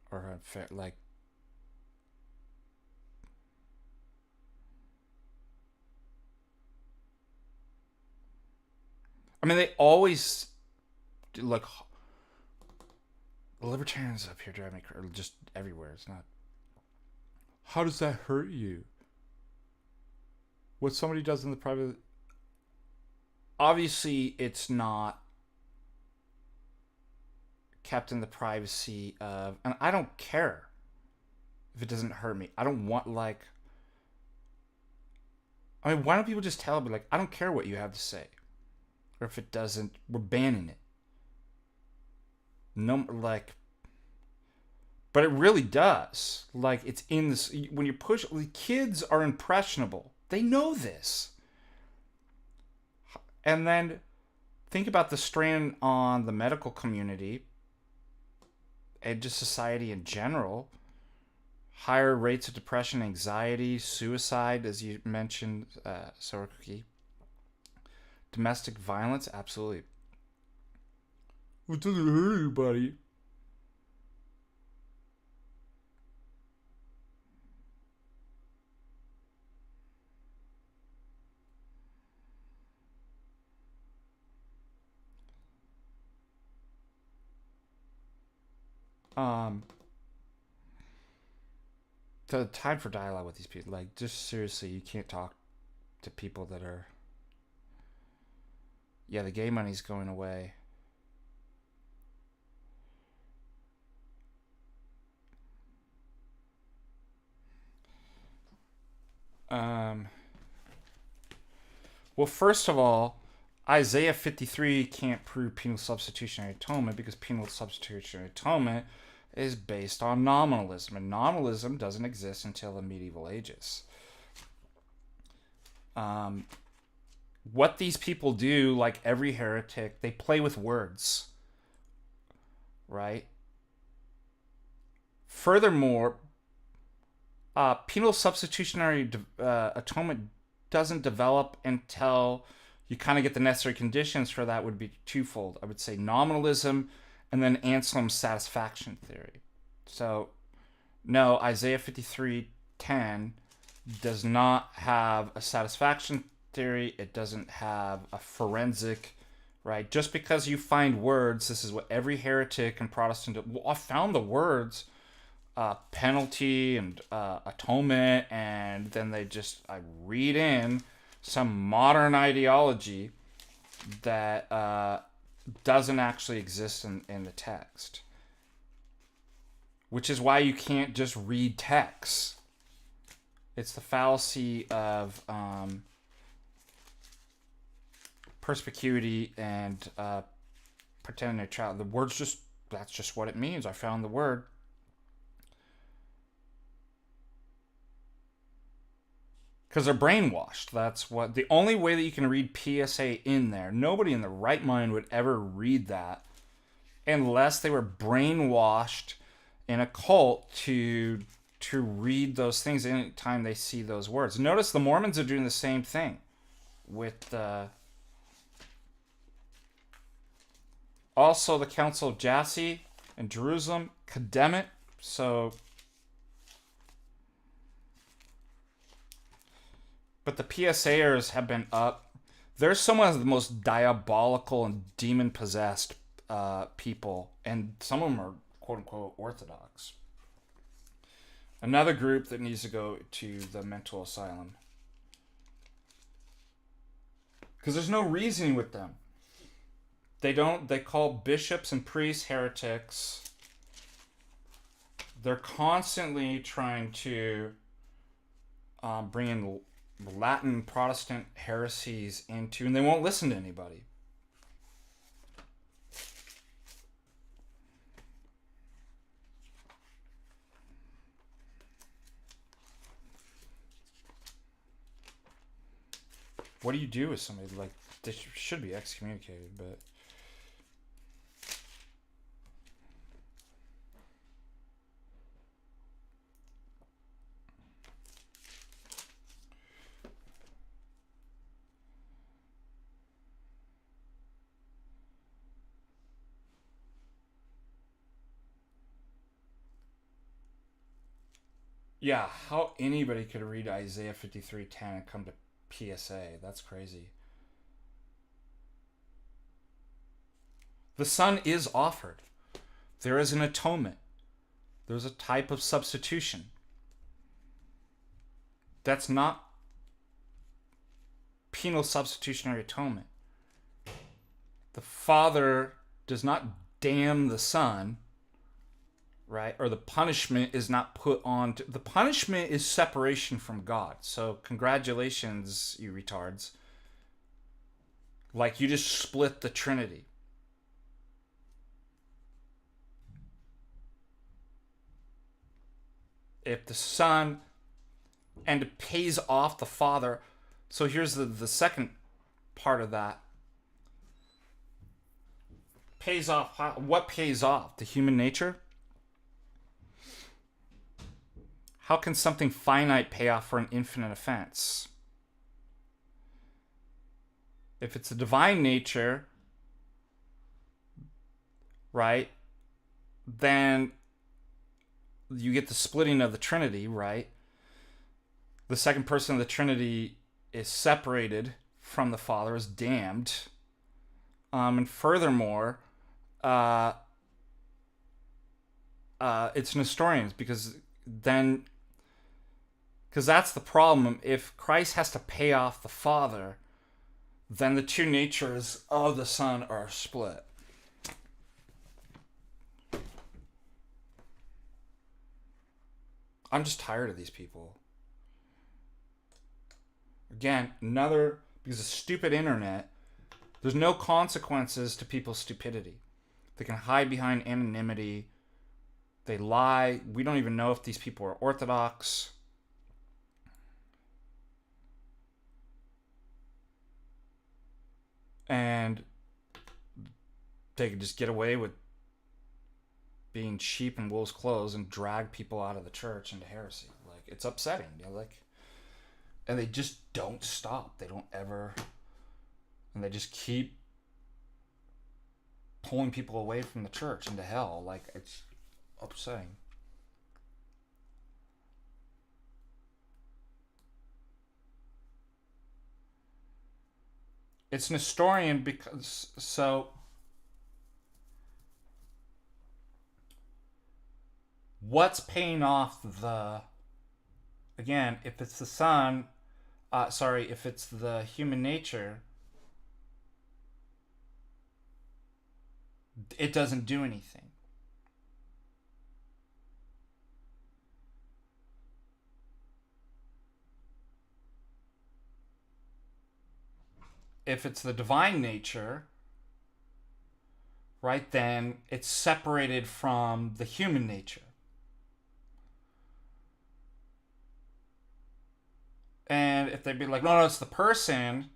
or unfair. Like, I mean, they always like libertarians up here drive me crazy. Just everywhere. It's not. How does that hurt you? What somebody does in the private. Obviously, it's not kept in the privacy of, and I don't care if it doesn't hurt me. I don't want like. I mean, why don't people just tell me like, I don't care what you have to say, or if it doesn't, we're banning it. No, like, but it really does. Like, it's in this when you push. The kids are impressionable. They know this, and then think about the strain on the medical community and just society in general. Higher rates of depression, anxiety, suicide, as you mentioned, Sorky. Domestic violence, absolutely. It doesn't hurt anybody. Um, the time for dialogue with these people. Like, just seriously, you can't talk to people that are. Yeah, the gay money's going away. Well, first of all, Isaiah 53 can't prove penal substitutionary atonement because penal substitutionary atonement is based on nominalism, and nominalism doesn't exist until the medieval ages. What these people do, like every heretic, they play with words, right? Furthermore, penal substitutionary atonement doesn't develop until you kind of get the necessary conditions for that. Would be twofold. I would say nominalism and then Anselm's satisfaction theory. So, no, Isaiah 53:10 does not have a satisfaction theory. It doesn't have a forensic, right? Just because you find words, this is what every heretic and Protestant do. Well, I found the words penalty and atonement, and then I read in some modern ideology that doesn't actually exist in the text, which is why you can't just read text. It's the fallacy of perspicuity and pretending neutrality. The word's that's just what it means. I found the word. Because they're brainwashed. That's what the only way that you can read PSA in there. Nobody in the right mind would ever read that unless they were brainwashed in a cult to read those things anytime they see those words. Notice the Mormons are doing the same thing with also the Council of Jassy in Jerusalem condemn it. So. But the PSAers have been up. They're some of the most diabolical and demon-possessed people. And some of them are, quote-unquote, Orthodox. Another group that needs to go to the mental asylum. Because there's no reasoning with them. They call bishops and priests heretics. They're constantly trying to bring in Latin Protestant heresies into, and they won't listen to anybody. What do you do with somebody like they should be excommunicated, but yeah, how anybody could read Isaiah 53:10 and come to PSA. That's crazy. The Son is offered. There is an atonement. There's a type of substitution. That's not penal substitutionary atonement. The Father does not damn the Son, right? Or the punishment is not put on. The punishment is separation from God. So congratulations, you retards. Like you just split the Trinity. If the Son, and it pays off the Father. So here's the second part of that. Pays off, what pays off? The human nature? How can something finite pay off for an infinite offense? If it's a divine nature, right, then you get the splitting of the Trinity, right? The second person of the Trinity is separated from the Father, is damned. And furthermore, it's Nestorians, because then Because that's the problem. If Christ has to pay off the Father, then the two natures of the Son are split. I'm just tired of these people. Again, because of stupid internet, there's no consequences to people's stupidity. They can hide behind anonymity. They lie. We don't even know if these people are Orthodox. And they can just get away with being sheep in wolves' clothes and drag people out of the church into heresy. Like, it's upsetting. And they just don't stop. They don't ever. And they just keep pulling people away from the church into hell. Like, it's upsetting. It's Nestorian because, what's paying off again, if it's the Son, if it's the human nature, it doesn't do anything. If it's the divine nature, right, then it's separated from the human nature. And if they'd be like, no, it's the person,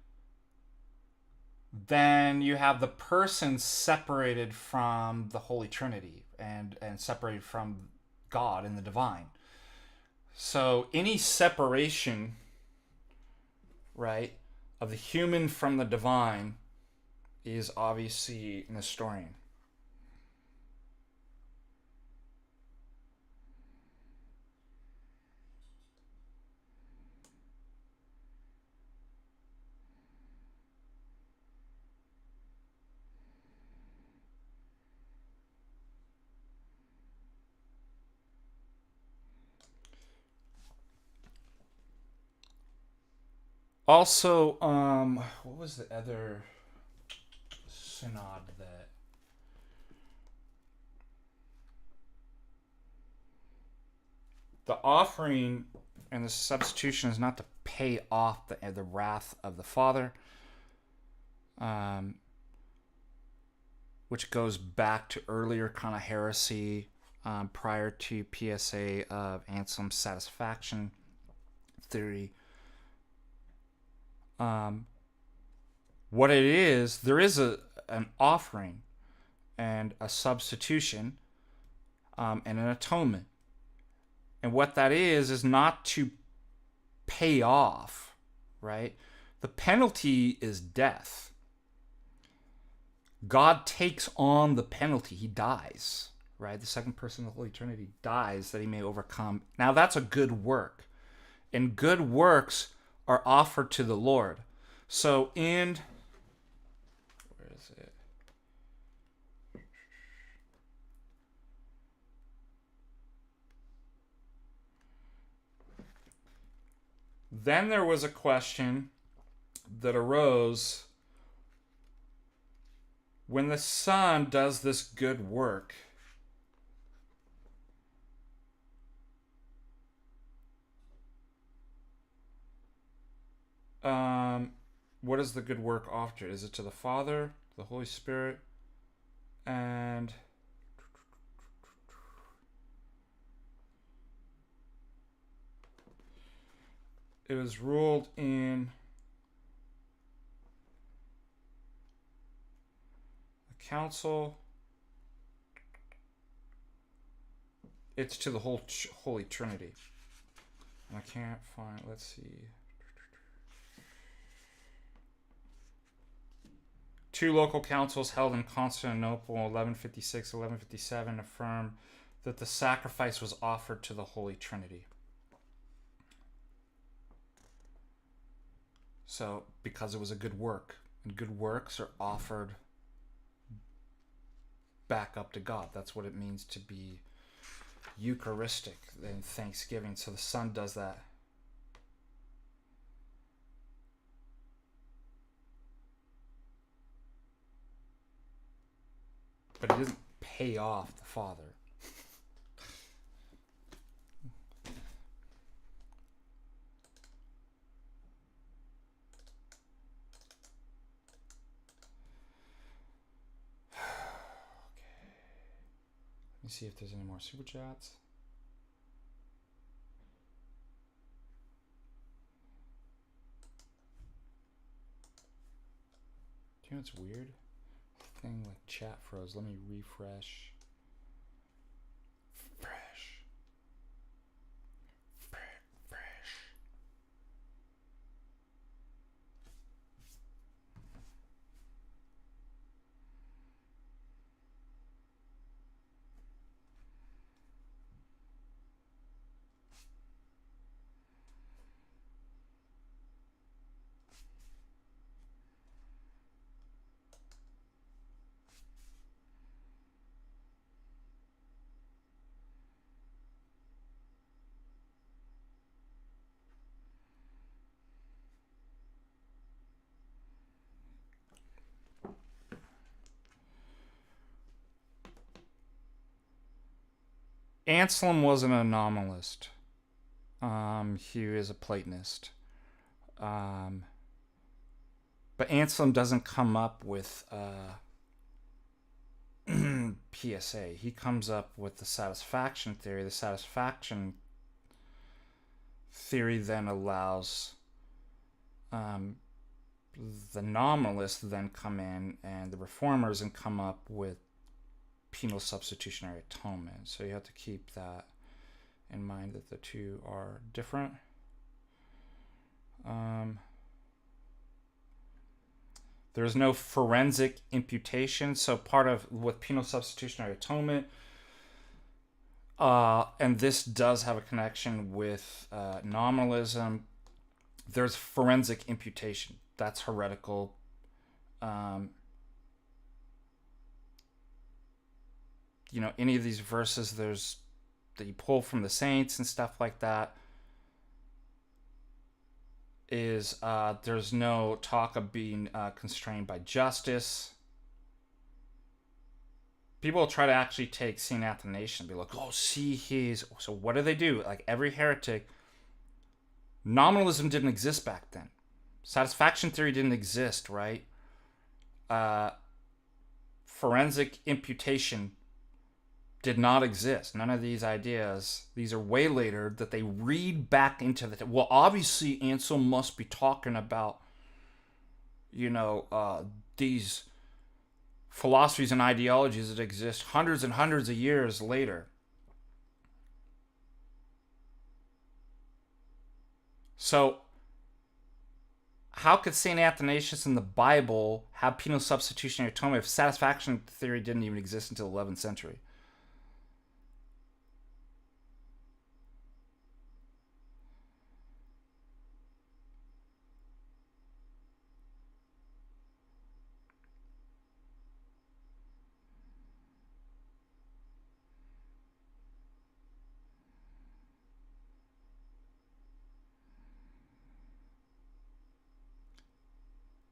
then you have the person separated from the Holy Trinity and separated from God and the divine. So any separation, right, of the human from the divine is obviously Nestorian. Also, what was the other synod that... The offering and the substitution is not to pay off the wrath of the Father, which goes back to earlier kind of heresy prior to PSA of Anselm's satisfaction theory. What it is, there is an offering and a substitution and an atonement. And what that is not to pay off, right? The penalty is death. God takes on the penalty. He dies, right? The second person of the Holy Trinity dies that he may overcome. Now that's a good work. And good works are offered to the Lord. So where is it? Then there was a question that arose when the Son does this good work. What is the good work offered? Is it to the Father, the Holy Spirit, and it was ruled in the council. It's to the whole Holy Trinity. I can't find, let's see. Two local councils held in Constantinople, 1156, 1157, affirm that the sacrifice was offered to the Holy Trinity. So, because it was a good work, and good works are offered back up to God. That's what it means to be Eucharistic and Thanksgiving. So the Son does that But he doesn't pay off the father. Let me see if there's any more super chats. Do you know what's weird? Thing like chat froze. Let me refresh. Fresh. Anselm was an anomalist. He is a Platonist. But Anselm doesn't come up with PSA. He comes up with the satisfaction theory. The satisfaction theory then allows the nominalists then come in, and the reformers and come up with penal substitutionary atonement. So you have to keep that in mind, that the two are different. There's no forensic imputation. So part of with penal substitutionary atonement, and this does have a connection with nominalism, there's forensic imputation. That's heretical. Any of these verses that you pull from the saints and stuff like that is there's no talk of being constrained by justice. People try to actually take St. Athanasius and be like, oh, see, so what do they do? Like every heretic, nominalism didn't exist back then. Satisfaction theory didn't exist, right? Forensic imputation did not exist. None of these ideas, these are way later that they read back into the... Well, obviously Anselm must be talking about, these philosophies and ideologies that exist hundreds and hundreds of years later. So, how could St. Athanasius in the Bible have penal substitutionary atonement if satisfaction theory didn't even exist until the 11th century?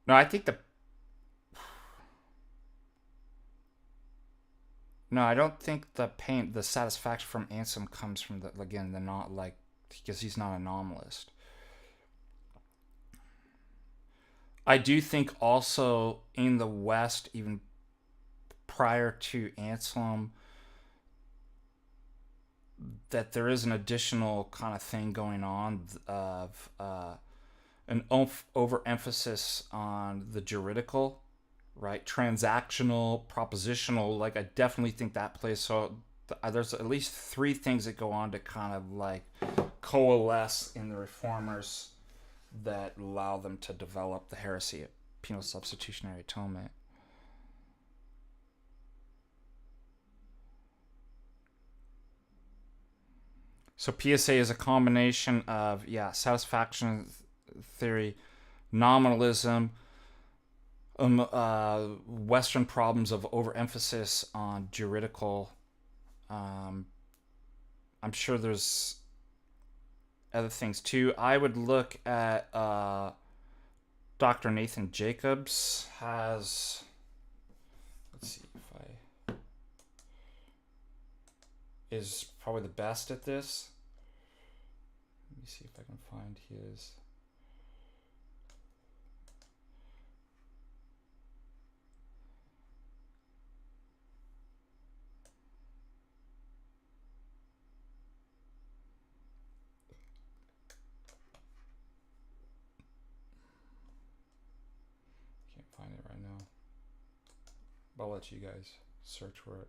No, I think No, I don't think the satisfaction from Anselm comes from the not like, because he's not a nominalist. I do think also in the West, even prior to Anselm, that there is an additional kind of thing going on of an overemphasis on the juridical, right? Transactional, propositional. Like, I definitely think that plays. So there's at least three things that go on to kind of like coalesce in the reformers that allow them to develop the heresy of penal substitutionary atonement. So PSA is a combination of, satisfaction theory, nominalism, Western problems of overemphasis on juridical. I'm sure there's other things too. I would look at Dr. Nathan Jacobs has, let's see if I is probably the best at this. Let me see if I can find his. Can't find it right now. I'll let you guys search for it.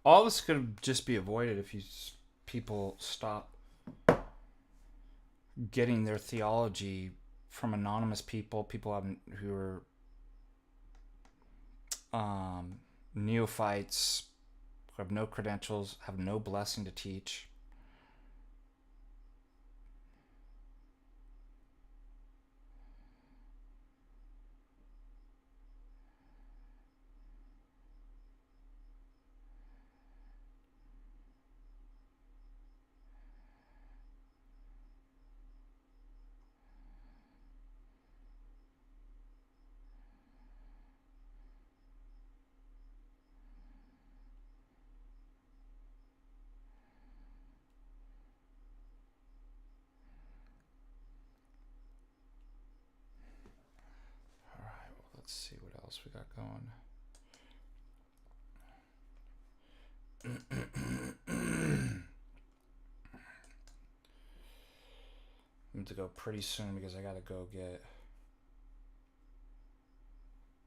All this could just be avoided if people stop getting their theology from anonymous people who are neophytes, who have no credentials, have no blessing to teach. Let's see what else we got going. I'm going to go pretty soon because I got to go get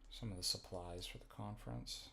some of the supplies for the conference.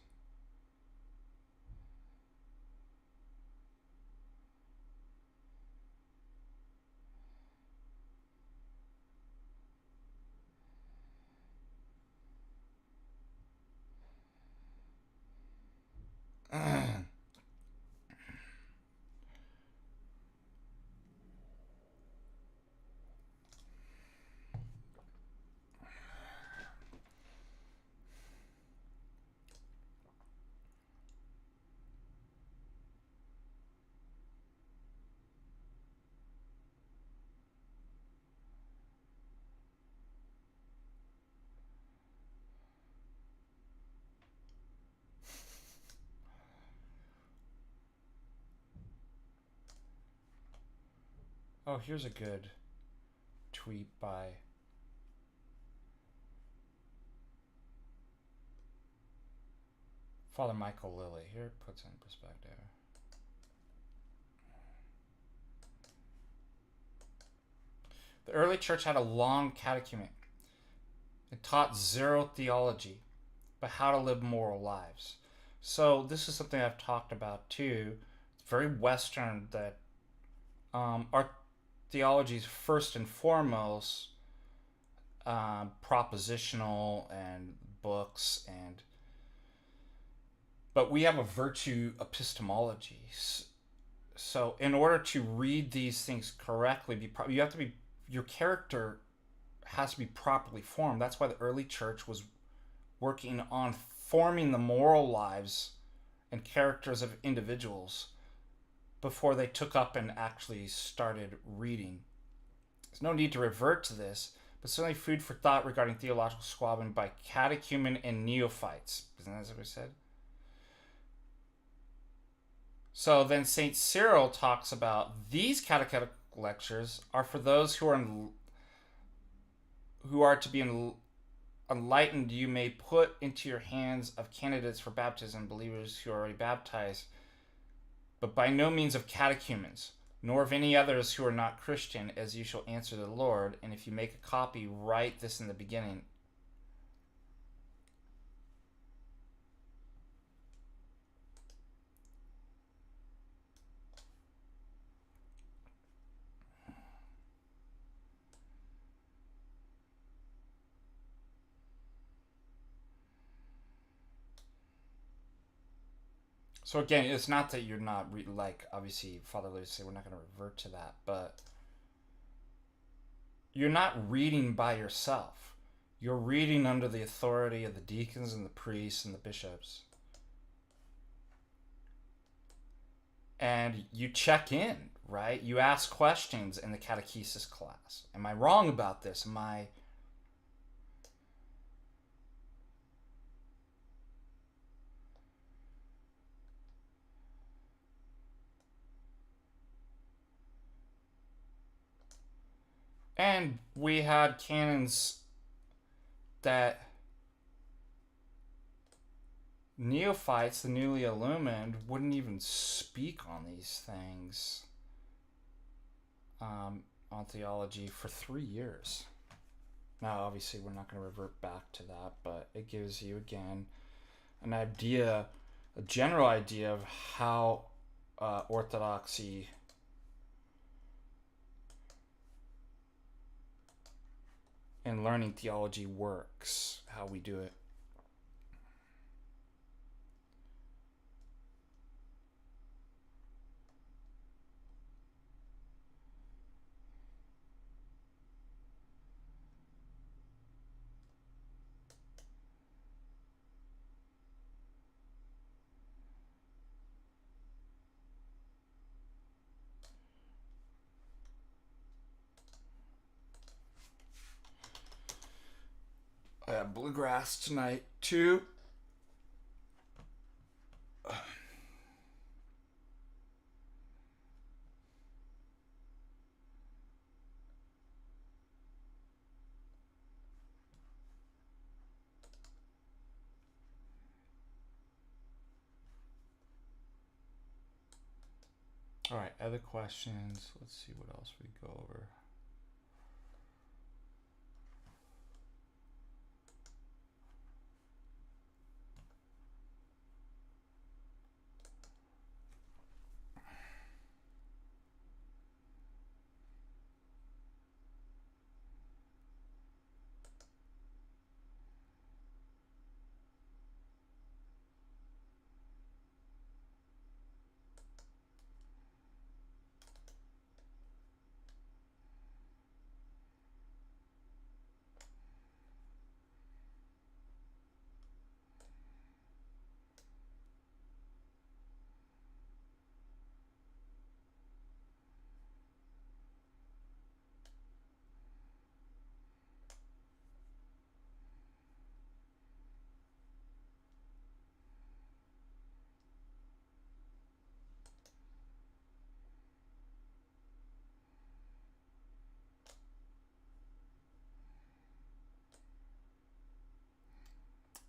Oh, here's a good tweet by Father Michael Lilly. Here it puts it in perspective. The early church had a long catechumen. It taught zero theology, but how to live moral lives. So this is something I've talked about too. It's very Western that our theology is first and foremost propositional and books, but we have a virtue epistemology. So in order to read these things correctly, you have to be, your character has to be properly formed. That's why the early church was working on forming the moral lives and characters of individuals before they took up and actually started reading. There's no need to revert to this, but certainly food for thought regarding theological squabbling by catechumen and neophytes. Isn't that what we said? So then St. Cyril talks about these catechetical lectures are for those who are to be enlightened. You may put into your hands of candidates for baptism believers who are already baptized, but by no means of catechumens, nor of any others who are not Christian, as you shall answer the Lord. And if you make a copy, write this in the beginning. So again, it's not that you're not like obviously Father Lewis say we're not going to revert to that, but you're not reading by yourself. You're reading under the authority of the deacons and the priests and the bishops. And you check in, right? You ask questions in the catechesis class. Am I wrong about this? Am I... And we had canons that neophytes, the newly illumined, wouldn't even speak on these things on theology for 3 years. Now, obviously, we're not going to revert back to that, but it gives you, again, an idea, a general idea of how orthodoxy and learning theology works, how we do it. I have bluegrass tonight, too. All right, other questions. Let's see what else we go over.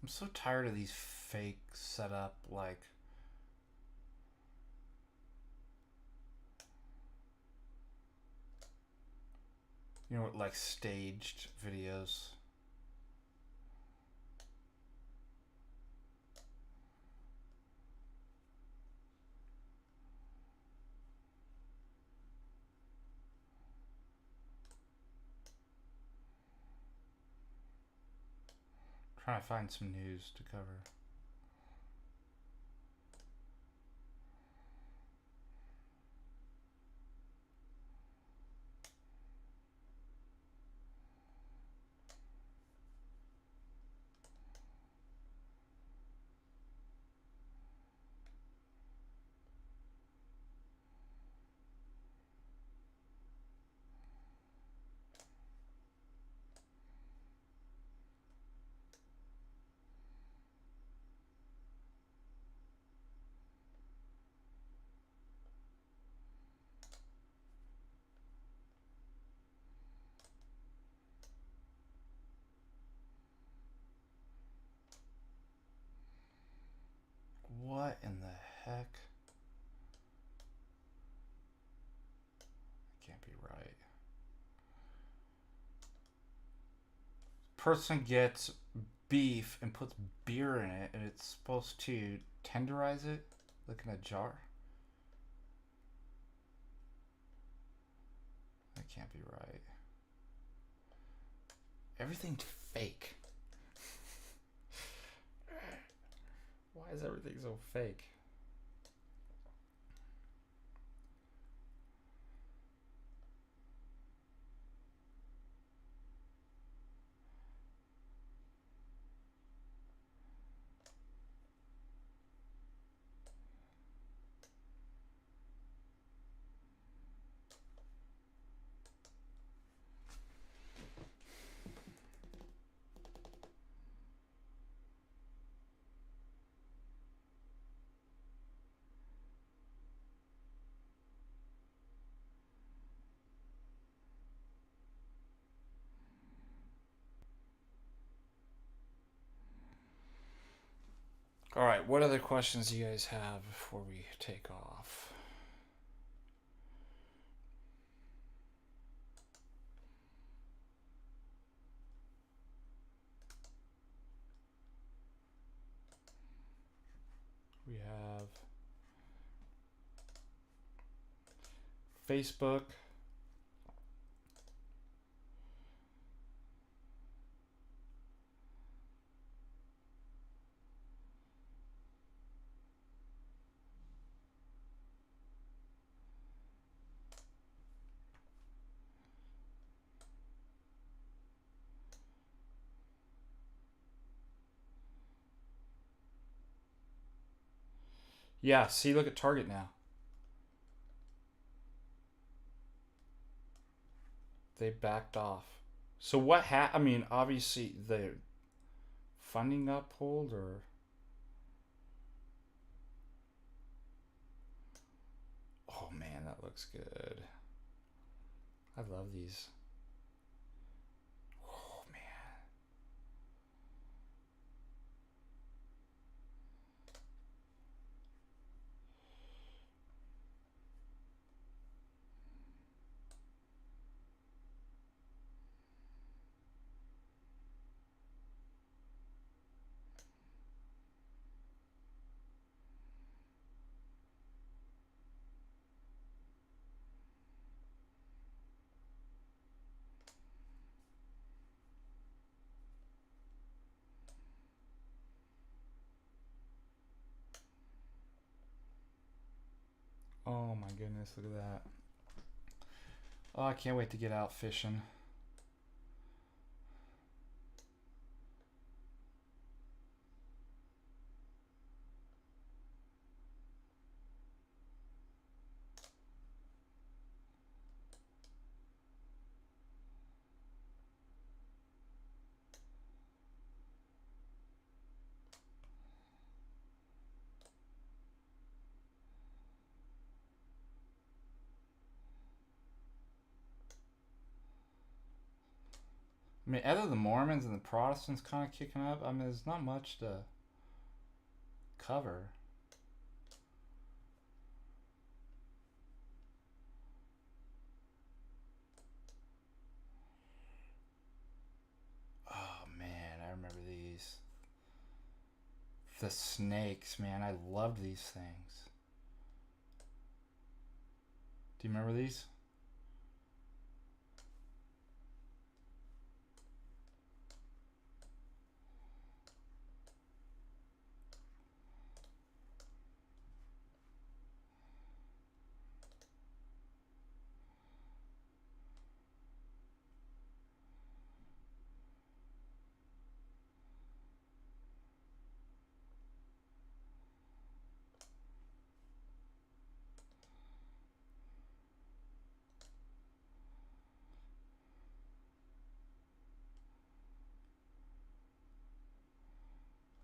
I'm so tired of these fake setup, like... You know, like staged videos. Trying to find some news to cover. What in the heck? Can't be right. Person gets beef and puts beer in it, and it's supposed to tenderize it, like in a jar. That can't be right. Everything's fake. Why is everything so fake? All right, what other questions do you guys have before we take off? We have Facebook. Yeah, see, look at Target now. They backed off. So what I mean, obviously the funding uphold or oh man, that looks good. I love these. Oh man. Oh my goodness, look at that. Oh, I can't wait to get out fishing. I mean, other than the Mormons and the Protestants kind of kicking up, I mean, there's not much to cover. Oh man, I remember these. The snakes, man, I loved these things. Do you remember these?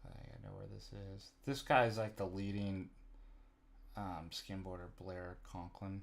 I know where this is. This guy's like the leading skimboarder, Blair Conklin.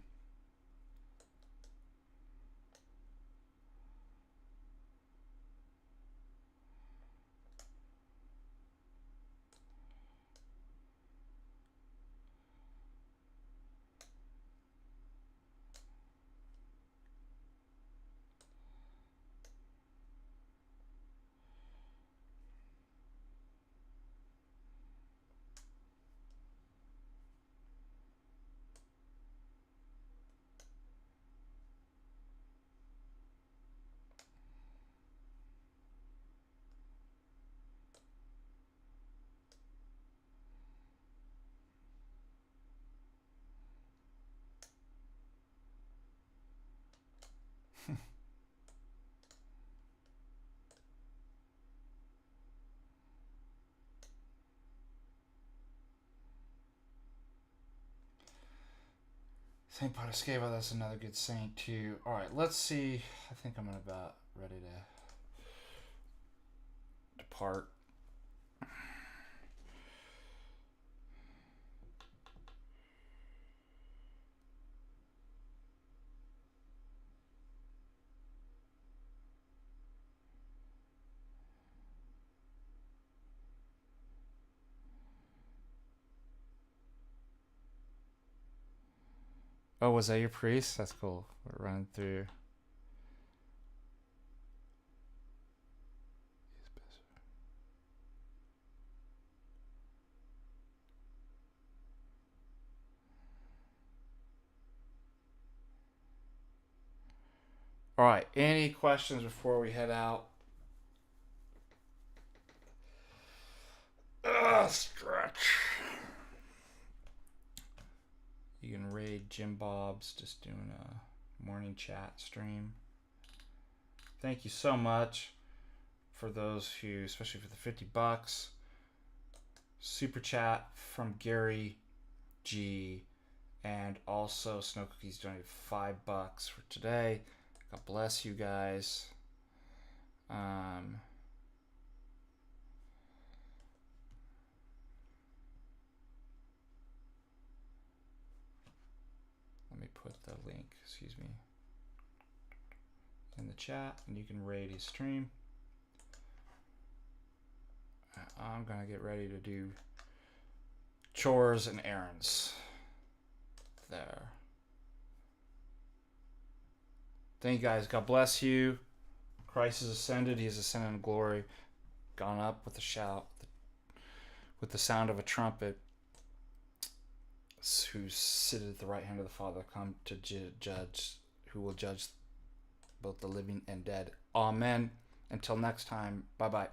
Saint Patristic, that's another good saint too. All right, let's see. I think I'm about ready to depart. Oh, was that your priest? That's cool. We're running through. All right. Any questions before we head out? Stretch. You can raid Jim Bob's, just doing a morning chat stream. Thank you so much for those who, especially for the $50. Super chat from Gary G. And also Snow Cookies donated $5 for today. God bless you guys. Let me put the link, in the chat, and you can raid his stream. I'm gonna get ready to do chores and errands. There. Thank you guys. God bless you. Christ is ascended. He is ascended in glory. Gone up with a shout, with the sound of a trumpet. Who sitteth at the right hand of the Father, come to judge, who will judge both the living and dead. Amen. Until next time. Bye-bye.